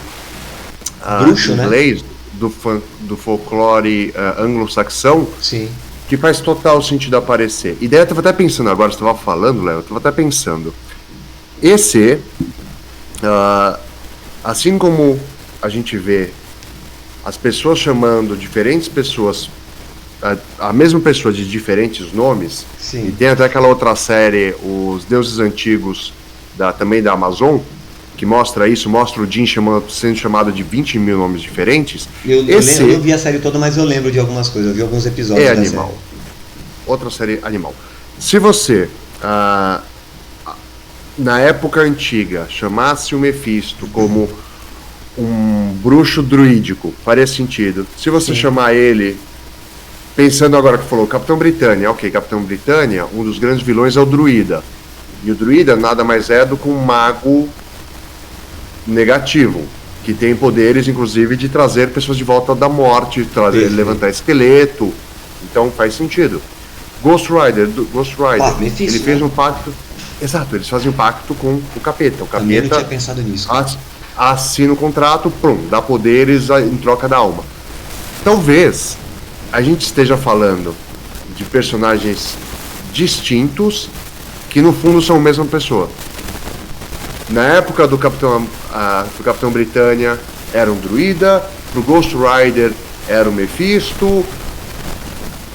Bruxo, né? inglês, do folclore anglo-saxão, Sim. que faz total sentido aparecer. E daí eu estava até pensando agora, você estava falando, Léo, eu estava até pensando. Esse, assim como a gente vê as pessoas chamando diferentes pessoas, a mesma pessoa de diferentes nomes, Sim. e tem até aquela outra série, Os Deuses Antigos, também da Amazon, que mostra isso, mostra o Jin sendo chamado de 20 mil nomes diferentes. Eu não vi a série toda, mas eu lembro de algumas coisas, eu vi alguns episódios da animal. série. Outra série animal. Se você, na época antiga, chamasse o Mephisto como um bruxo druídico, faria sentido. Se você chamar ele, pensando agora que falou Capitão Britânia, ok, Capitão Britânia, um dos grandes vilões é o druida. E o druida nada mais é do que um mago negativo, que tem poderes, inclusive, de trazer pessoas de volta da morte, levantar esqueleto. Então faz sentido. Ghost Rider, Mephisto, ele fez um pacto. Exato, eles fazem um pacto com o capeta. O Também não capeta tinha pensado nisso. assina o contrato, dá poderes em troca da alma. Talvez a gente esteja falando de personagens distintos que no fundo são a mesma pessoa. Na época do Capitão Britânia era um druida, pro Ghost Rider era o Mephisto,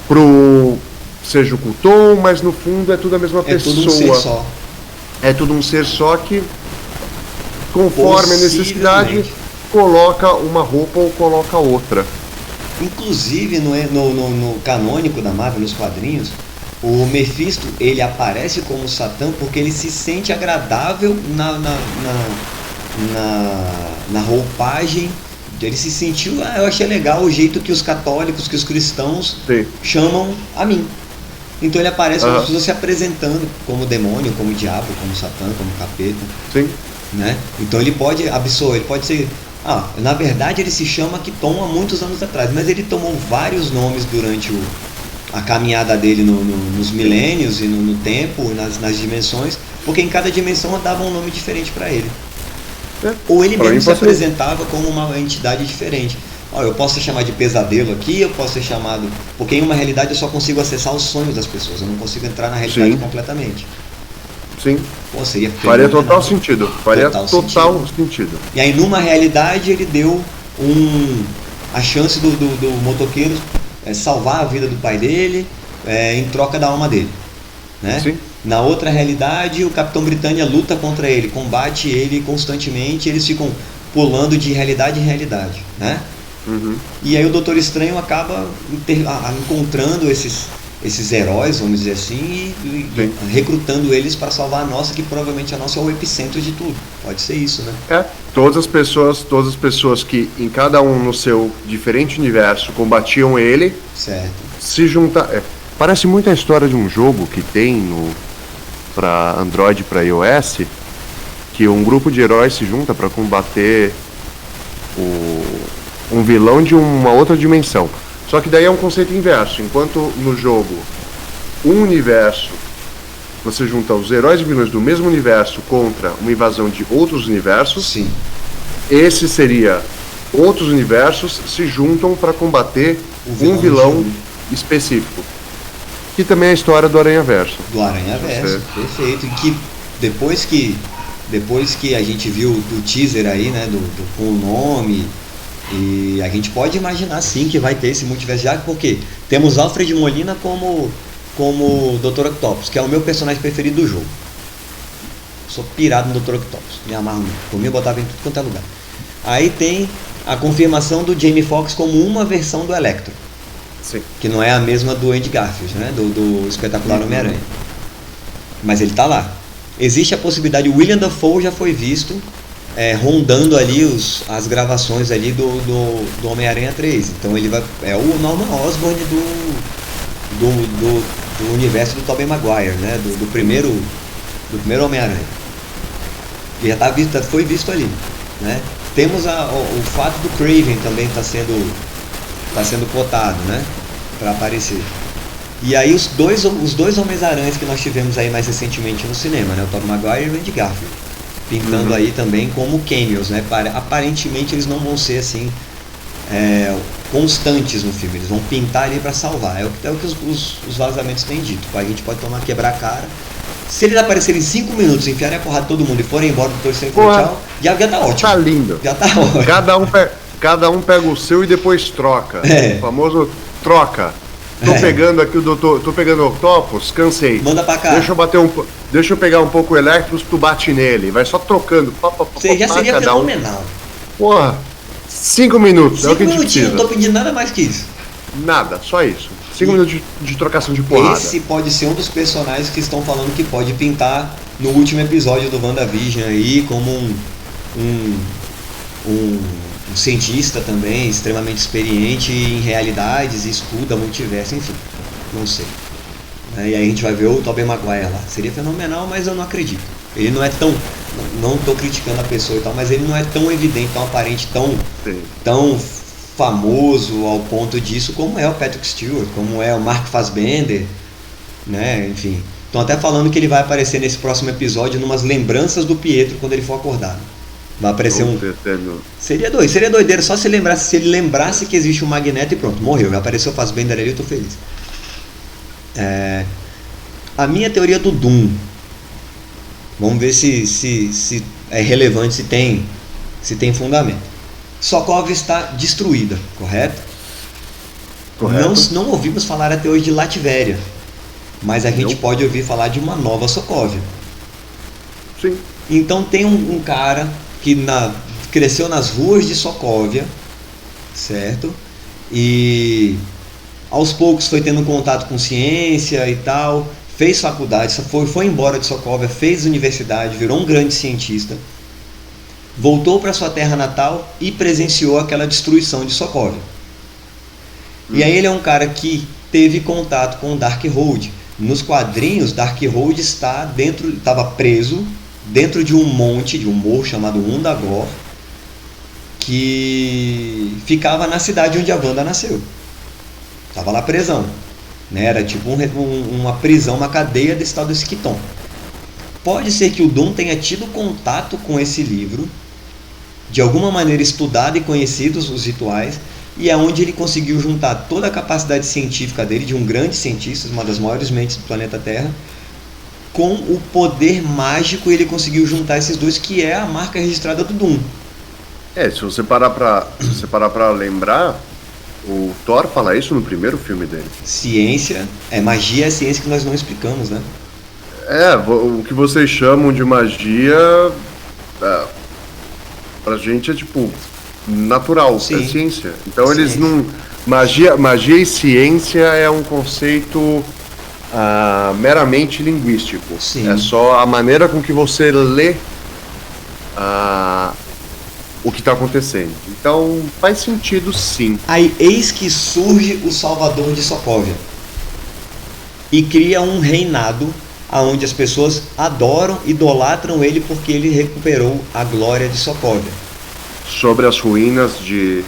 pro Seja o Kulton, mas no fundo é tudo a mesma pessoa. Tudo um ser só. É tudo um ser só que, conforme a necessidade, coloca uma roupa ou coloca outra. Inclusive no canônico da Marvel, nos quadrinhos, o Mephisto, ele aparece como Satã porque ele se sente agradável na roupagem. Ele se sentiu, eu achei legal o jeito que os católicos, que os cristãos chamam a mim. Então ele aparece como pessoas se apresentando como demônio, como diabo, como Satã, como capeta. Sim. Né? Então ele pode absorver, ele pode ser... na verdade ele se chama Chthon há muitos anos atrás, mas ele tomou vários nomes durante a caminhada dele nos milênios e no tempo, nas dimensões, porque em cada dimensão dava um nome diferente para ele. Ou ele mesmo se apresentava como uma entidade diferente. Eu posso ser chamado de pesadelo aqui, eu posso ser chamado... Porque em uma realidade eu só consigo acessar os sonhos das pessoas, eu não consigo entrar na realidade completamente. Sim. Seria faria total sentido. Faria total sentido. E aí numa realidade ele deu a chance do motoqueiro salvar a vida do pai dele em troca da alma dele. Né? Sim. Na outra realidade, o Capitão Britânia luta contra ele, combate ele constantemente, eles ficam pulando de realidade em realidade, né? Uhum. E aí o Doutor Estranho acaba encontrando esses heróis, vamos dizer assim, e recrutando eles para salvar a nossa, que provavelmente a nossa é o epicentro de tudo. Pode ser isso, né? Todas as pessoas que em cada um no seu diferente universo combatiam ele, certo, se juntar. Parece muito a história de um jogo que tem para Android e para iOS, que um grupo de heróis se junta para combater um vilão de uma outra dimensão. Só que daí é um conceito inverso. Enquanto no jogo, um universo, você junta os heróis e vilões do mesmo universo contra uma invasão de outros universos. Sim. Esse seria outros universos se juntam para combater um vilão específico. Que também é a história do Aranhaverso. Do Aranhaverso, perfeito. E que depois que a gente viu do teaser aí, né, com o nome, e a gente pode imaginar sim que vai ter esse multiverso já, porque temos Alfred Molina como Dr. Octopus, que é o meu personagem preferido do jogo. Sou pirado no Dr. Octopus, me amarro muito. Comigo botava em tudo quanto é lugar. Aí tem a confirmação do Jamie Foxx como uma versão do Electro. Sim. Que não é a mesma do Andy Garfield, né? Do espetacular Homem-Aranha. Mas ele tá lá. Existe a possibilidade, o William Dafoe já foi visto rondando ali as gravações ali do Homem-Aranha 3. Então ele é o Norman Osborn do universo do Tobey Maguire, né? Do primeiro Homem-Aranha. E já foi visto ali, né? Temos o fato do Kraven também está sendo cotado, né, para aparecer. E aí os dois Homens-Aranhas que nós tivemos aí mais recentemente no cinema, né, o Tobey Maguire e o Andy Garfield. pintando aí também como cameos, né? Aparentemente eles não vão ser assim constantes no filme, eles vão pintar ali para salvar. É o que os vazamentos têm dito. A gente pode quebrar a cara. Se eles aparecerem em 5 minutos, enfiarem a porrada de todo mundo e forem embora do torcedor tchau, já tá ótimo. Tá lindo. Já tá ótimo. Cada um pega o seu e depois troca. O famoso troca. Tô pegando o Octopus, cansei. Manda pra cá. Deixa eu pegar um pouco o Electros, tu bate nele. Vai só trocando. Já seria fenomenal. Porra, 5 minutos. 5 minutinhos, não tô pedindo nada mais que isso. Nada, só isso. 5 minutos de trocação de porrada. Esse pode ser um dos personagens que estão falando que pode pintar no último episódio do WandaVision aí, como um cientista também, extremamente experiente em realidades, estuda multiverso, enfim, não sei. E aí a gente vai ver o Tobey Maguire lá. Seria fenomenal, mas eu não acredito. Ele não é tão... Não tô criticando a pessoa e tal, mas ele não é tão evidente, tão aparente, tão famoso ao ponto disso como é o Patrick Stewart, como é o Mark Fassbender, né? Enfim. Estão até falando que ele vai aparecer nesse próximo episódio numas lembranças do Pietro quando ele for acordado. Vai aparecer Seria doideira só se ele lembrasse que existe um Magneto e pronto, morreu. Já apareceu o Fassbender ali, eu tô feliz. A minha teoria do Doom. Vamos ver se é relevante, se tem fundamento. Sokovia está destruída, correto? Correto. Não ouvimos falar até hoje de Latvéria, mas a gente pode ouvir falar de uma nova Sokovia. Sim. Então tem um cara que cresceu nas ruas de Sokovia, certo? E aos poucos foi tendo contato com ciência e tal, fez faculdade, foi embora de Sokovia, fez universidade, virou um grande cientista, voltou para sua terra natal e presenciou aquela destruição de Sokovia. E aí ele é um cara que teve contato com o Darkhold. Nos quadrinhos, Darkhold estava preso dentro de um monte, de um morro chamado Undagor, que ficava na cidade onde a Wanda nasceu. Estava lá presão, né? Era tipo uma prisão, uma cadeia desse tal do Esquiton. Pode ser que o Doom tenha tido contato com esse livro, de alguma maneira estudado e conhecido os rituais, e é onde ele conseguiu juntar toda a capacidade científica dele, de um grande cientista, uma das maiores mentes do planeta Terra, com o poder mágico, ele conseguiu juntar esses dois, que é a marca registrada do Doom. Se você parar pra lembrar, o Thor fala isso no primeiro filme dele. Magia é ciência que nós não explicamos, né? O que vocês chamam de magia, pra gente é tipo natural, Sim. É ciência. Então eles não... Magia e ciência é um conceito meramente linguístico. Sim. É só a maneira com que você lê o que está acontecendo. Então faz sentido, sim. Aí eis que surge o Salvador de Sokovia e cria um reinado onde as pessoas adoram, idolatram ele porque ele recuperou a glória de Sokovia. Sobre as ruínas de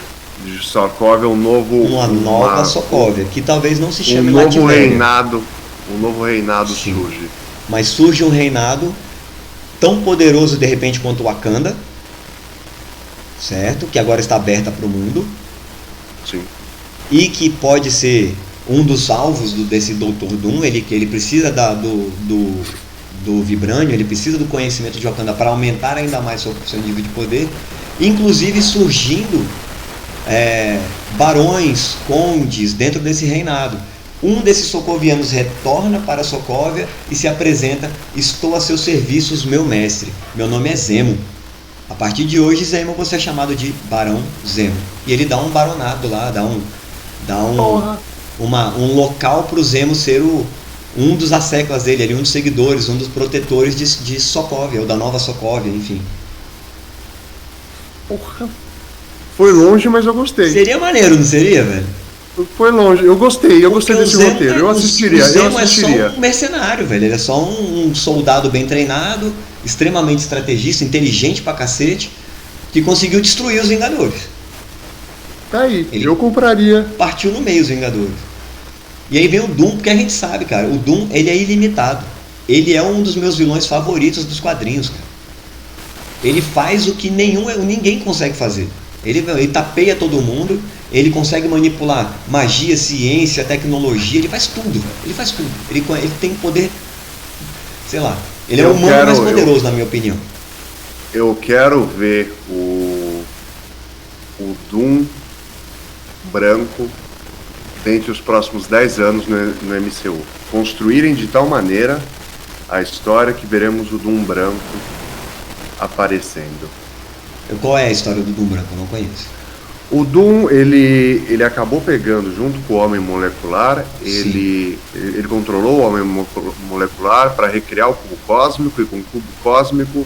Sokovia, uma nova Sokovia, que talvez não se chame Latvéria. Um novo reinado Sim. surge. Mas surge um reinado tão poderoso de repente quanto o Wakanda, certo? Que agora está aberta para o mundo. Sim. E que pode ser um dos alvos desse Dr. Doom. Ele precisa do Vibranium, ele precisa do conhecimento de Wakanda para aumentar ainda mais seu nível de poder. Inclusive surgindo barões, condes dentro desse reinado. Um desses socovianos retorna para Sokovia e se apresenta: estou a seus serviços, meu mestre. Meu nome é Zemo. A partir de hoje, Zemo, você é chamado de Barão Zemo. E ele dá um baronado lá, dá um local para o Zemo ser um dos asseclas dele, ali, um dos seguidores, um dos protetores de Sokovia, ou da nova Sokovia, enfim. Porra. Foi longe, mas eu gostei. Seria maneiro, não seria, velho? Foi longe, eu gostei desse roteiro, eu assistiria. O Zemo é só um mercenário, velho, ele é só um soldado bem treinado, extremamente estrategista, inteligente pra cacete, que conseguiu destruir os Vingadores. Tá aí, eu compraria. Partiu no meio os Vingadores. E aí vem o Doom, porque a gente sabe, cara, o Doom, ele é ilimitado. Ele é um dos meus vilões favoritos dos quadrinhos, cara. ele faz o que ninguém consegue fazer. Ele tapeia todo mundo, ele consegue manipular magia, ciência, tecnologia, ele faz tudo, velho. Ele faz tudo. Ele tem poder, sei lá, ele é o humano mais poderoso, na minha opinião. Eu quero ver o Doom branco dentre os próximos 10 anos no MCU. Construírem de tal maneira a história que veremos o Doom branco aparecendo. Qual é a história do Doom branco? Eu não conheço. O Doom, ele acabou pegando junto com o Homem Molecular, ele controlou o Homem Molecular para recriar o cubo cósmico, e com o cubo cósmico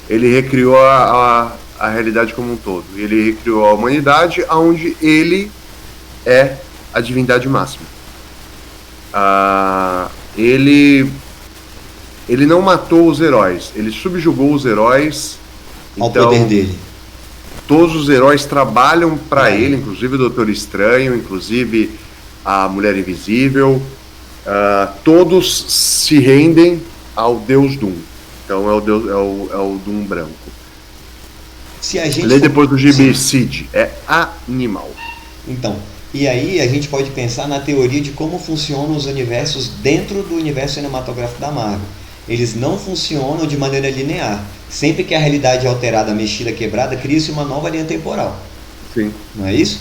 ele recriou a realidade como um todo. Ele recriou a humanidade, onde ele é a divindade máxima. Ele não matou os heróis, ele subjugou os heróis ao poder dele. Todos os heróis trabalham para ele, inclusive o Doutor Estranho, inclusive a Mulher Invisível. Todos se rendem ao Deus Doom. Então é o Doom branco. Se a gente lê depois do gibi Cid, é animal. Então, e aí a gente pode pensar na teoria de como funcionam os universos dentro do universo cinematográfico da Marvel. Eles não funcionam de maneira linear. Sempre que a realidade é alterada, mexida, quebrada, cria-se uma nova linha temporal. Sim. Não é isso?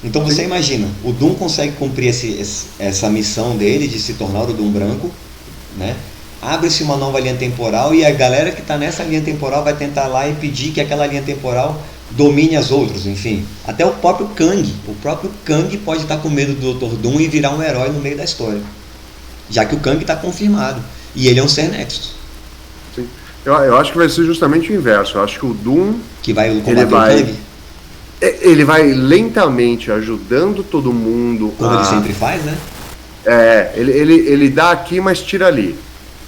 Então você imagina, o Doom consegue cumprir essa missão dele de se tornar o Doom branco, né? Abre-se uma nova linha temporal e a galera que está nessa linha temporal vai tentar lá e pedir que aquela linha temporal domine as outras, enfim. Até o próprio Kang pode estar com medo do Dr. Doom e virar um herói no meio da história. Já que o Kang está confirmado. E ele é um Ser Nexus. Sim. Eu acho que vai ser justamente o inverso. Eu acho que o Doom... que vai combater o Kang? Ele vai lentamente ajudando todo mundo. Como ele sempre faz, né? Ele dá aqui, mas tira ali.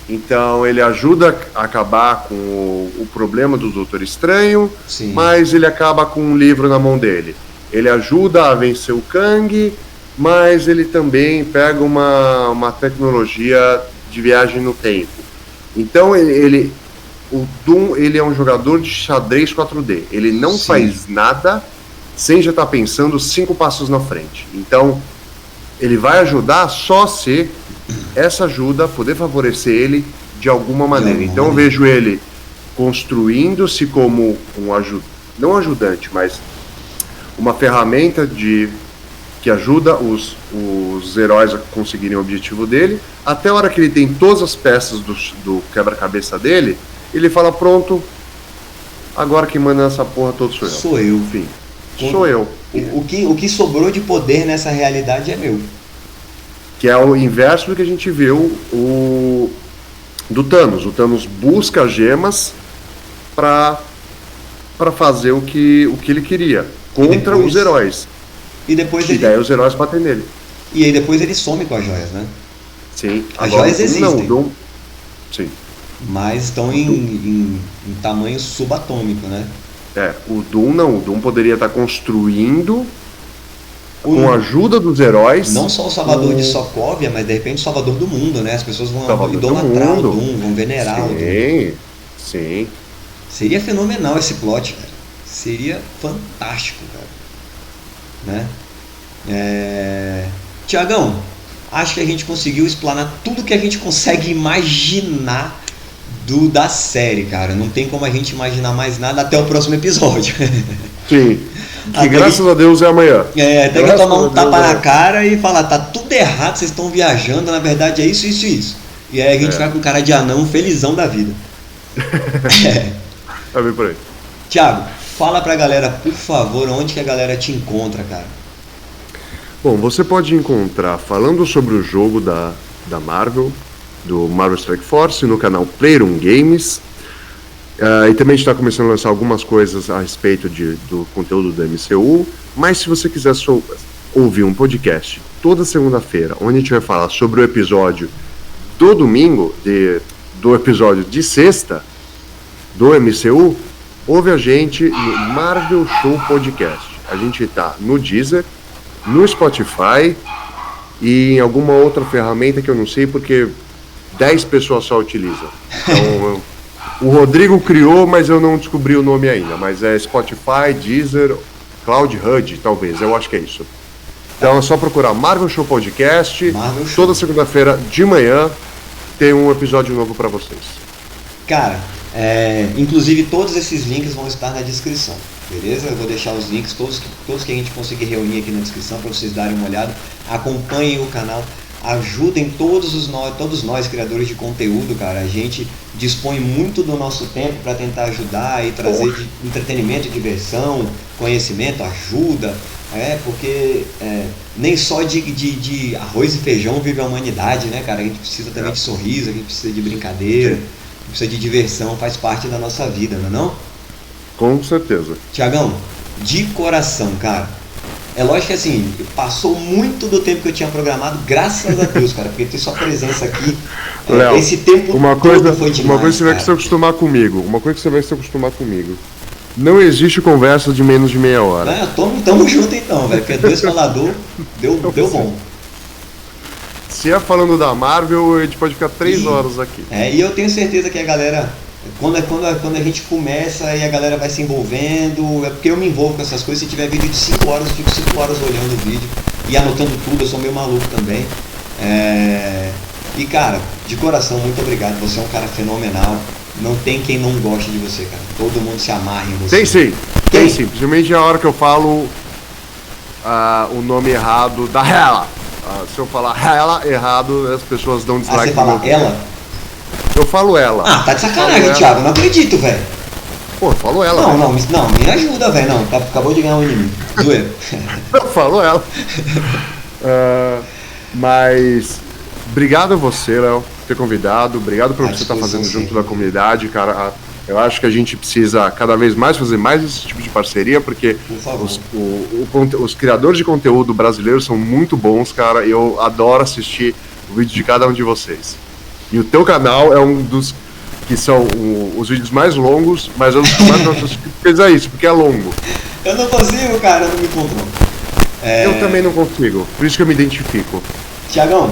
Então ele ajuda a acabar com o problema do Doutor Estranho, Sim. Mas ele acaba com um livro na mão dele. Ele ajuda a vencer o Kang, mas ele também pega uma tecnologia de viagem no tempo. Então o Doom, ele é um jogador de xadrez 4D. Ele não Sim. faz nada sem já estar pensando 5 passos na frente. Então ele vai ajudar só se essa ajuda poder favorecer ele de alguma maneira. Então eu vejo ele construindo-se como não ajudante, mas uma ferramenta que ajuda os heróis a conseguirem o objetivo dele, até a hora que ele tem todas as peças do quebra-cabeça dele, ele fala, pronto, agora quem manda nessa porra todo sou eu. Sou eu. Enfim, sou eu. O que sobrou de poder nessa realidade é meu. Que é o inverso do que a gente viu do Thanos. O Thanos busca as gemas para fazer o que ele queria, contra os heróis. E depois daí os heróis batem nele. E aí depois ele some com as joias, né? Sim. As joias existem. Não, sim. Mas estão em tamanho subatômico, né? O Doom poderia estar construindo com a ajuda dos heróis. Não só o salvador de Sokovia, mas de repente o salvador do mundo, né? As pessoas vão idolatrar o Doom, vão venerar o Doom. Sim. Seria fenomenal esse plot, cara. Seria fantástico, cara. Né? Tiagão, acho que a gente conseguiu explanar tudo que a gente consegue imaginar da série, cara. Não tem como a gente imaginar mais nada até o próximo episódio. Sim. Que graças a Deus é amanhã. Tem que tomar um tapa na cara e falar, tá tudo errado, vocês estão viajando, na verdade é isso, isso e isso. E aí a gente vai com cara de anão, felizão da vida. Vai ver por aí. Thiago, fala pra galera, por favor, onde que a galera te encontra, cara? Bom, você pode encontrar falando sobre o jogo da Marvel, do Marvel Strike Force, no canal Player1 Games. E também a gente está começando a lançar algumas coisas a respeito do conteúdo do MCU. Mas se você quiser ouvir um podcast toda segunda-feira, onde a gente vai falar sobre o episódio do domingo, do episódio de sexta do MCU, ouve a gente no Marvel Show Podcast. A gente está no Deezer, no Spotify e em alguma outra ferramenta que eu não sei porque 10 pessoas só utilizam. Então O Rodrigo criou, mas eu não descobri o nome ainda. Mas é Spotify, Deezer, Cloud HUD, talvez. Eu acho que é isso. Então é só procurar Marvel Show Podcast. Marvel Show. Toda segunda-feira de manhã tem um episódio novo para vocês. Cara, inclusive todos esses links vão estar na descrição, beleza? Eu vou deixar os links, todos que a gente conseguir reunir aqui na descrição para vocês darem uma olhada. Acompanhem o canal, ajudem todos nós criadores de conteúdo, cara. A gente dispõe muito do nosso tempo para tentar ajudar e trazer entretenimento, diversão, conhecimento, ajuda. Porque nem só de arroz e feijão vive a humanidade, né, cara? A gente precisa também de sorriso, a gente precisa de brincadeira, precisa de diversão, faz parte da nossa vida, não é não? Com certeza. Tiagão, de coração, cara. É lógico que assim, passou muito do tempo que eu tinha programado, graças a Deus, cara, porque ter sua presença aqui, Léo, esse tempo todo foi demais. Uma coisa que você vai se acostumar comigo. Não existe conversa de menos de meia hora. Tamo junto então, velho, porque dois falador deu bom. Se é falando da Marvel, a gente pode ficar 3 horas aqui. E eu tenho certeza que a galera, quando a gente começa e a galera vai se envolvendo, é porque eu me envolvo com essas coisas. Se tiver vídeo de 5 horas, eu fico 5 horas olhando o vídeo e anotando tudo, eu sou meio maluco também. E cara, de coração, muito obrigado, você é um cara fenomenal. Não tem quem não goste de você, cara. Todo mundo se amarra em você. Tem sim, tem sim. Principalmente a hora que eu falo o nome errado da Hela. Se eu falar Hela errado, as pessoas dão dislike. Você fala ela? Eu falo ela. Tá de sacanagem, Thiago. Não acredito, velho. Pô, eu falo ela. Não, me ajuda, velho. Não, acabou de ganhar um inimigo. Zoeiro. Eu falo ela. Mas obrigado a você, Léo, por ter convidado. Obrigado por você estar fazendo junto da comunidade, cara. Eu acho que a gente precisa cada vez mais fazer mais esse tipo de parceria, porque os criadores de conteúdo brasileiros são muito bons, cara. Eu adoro assistir o vídeo de cada um de vocês. E o teu canal é um dos que são os vídeos mais longos, mas eu não mais gosto de isso, porque é longo. Eu não consigo, cara, eu não me controlo. Eu também não consigo, por isso que eu me identifico. Tiagão,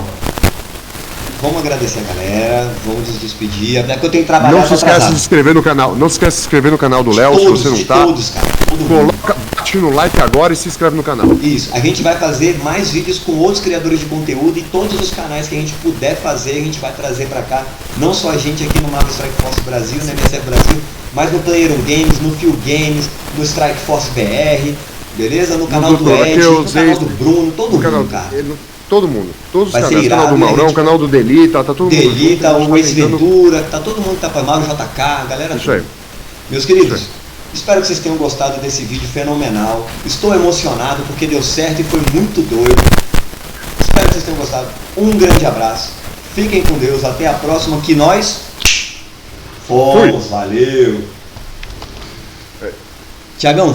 vamos agradecer a galera, vamos nos despedir, até que eu tenho que trabalhar. Não se esquece de se inscrever no canal. Não se esquece de se inscrever no canal do Léo, se você não tá. Todos, cara, todo bate no like agora e se inscreve no canal. Isso, a gente vai fazer mais vídeos com outros criadores de conteúdo e todos os canais que a gente puder fazer, a gente vai trazer pra cá. Não só a gente aqui no Marvel Strike Force Brasil, no MSF Brasil, mas no Player Games, no Phil Games, no Strike Force BR, beleza? No canal do Ed, no canal do Bruno, todo mundo, cara. Todo mundo, todos os vai canais, irado, canal do Maurão, o canal do Delita, tá todo mundo. Delita, o Ace Ventura, tá todo mundo que tá pra Mauro JK, a galera. Isso aí. Meus queridos, espero que vocês tenham gostado desse vídeo fenomenal. Estou emocionado porque deu certo e foi muito doido. Espero que vocês tenham gostado. Um grande abraço. Fiquem com Deus. Até a próxima. Que nós fomos. Valeu. Tiagão,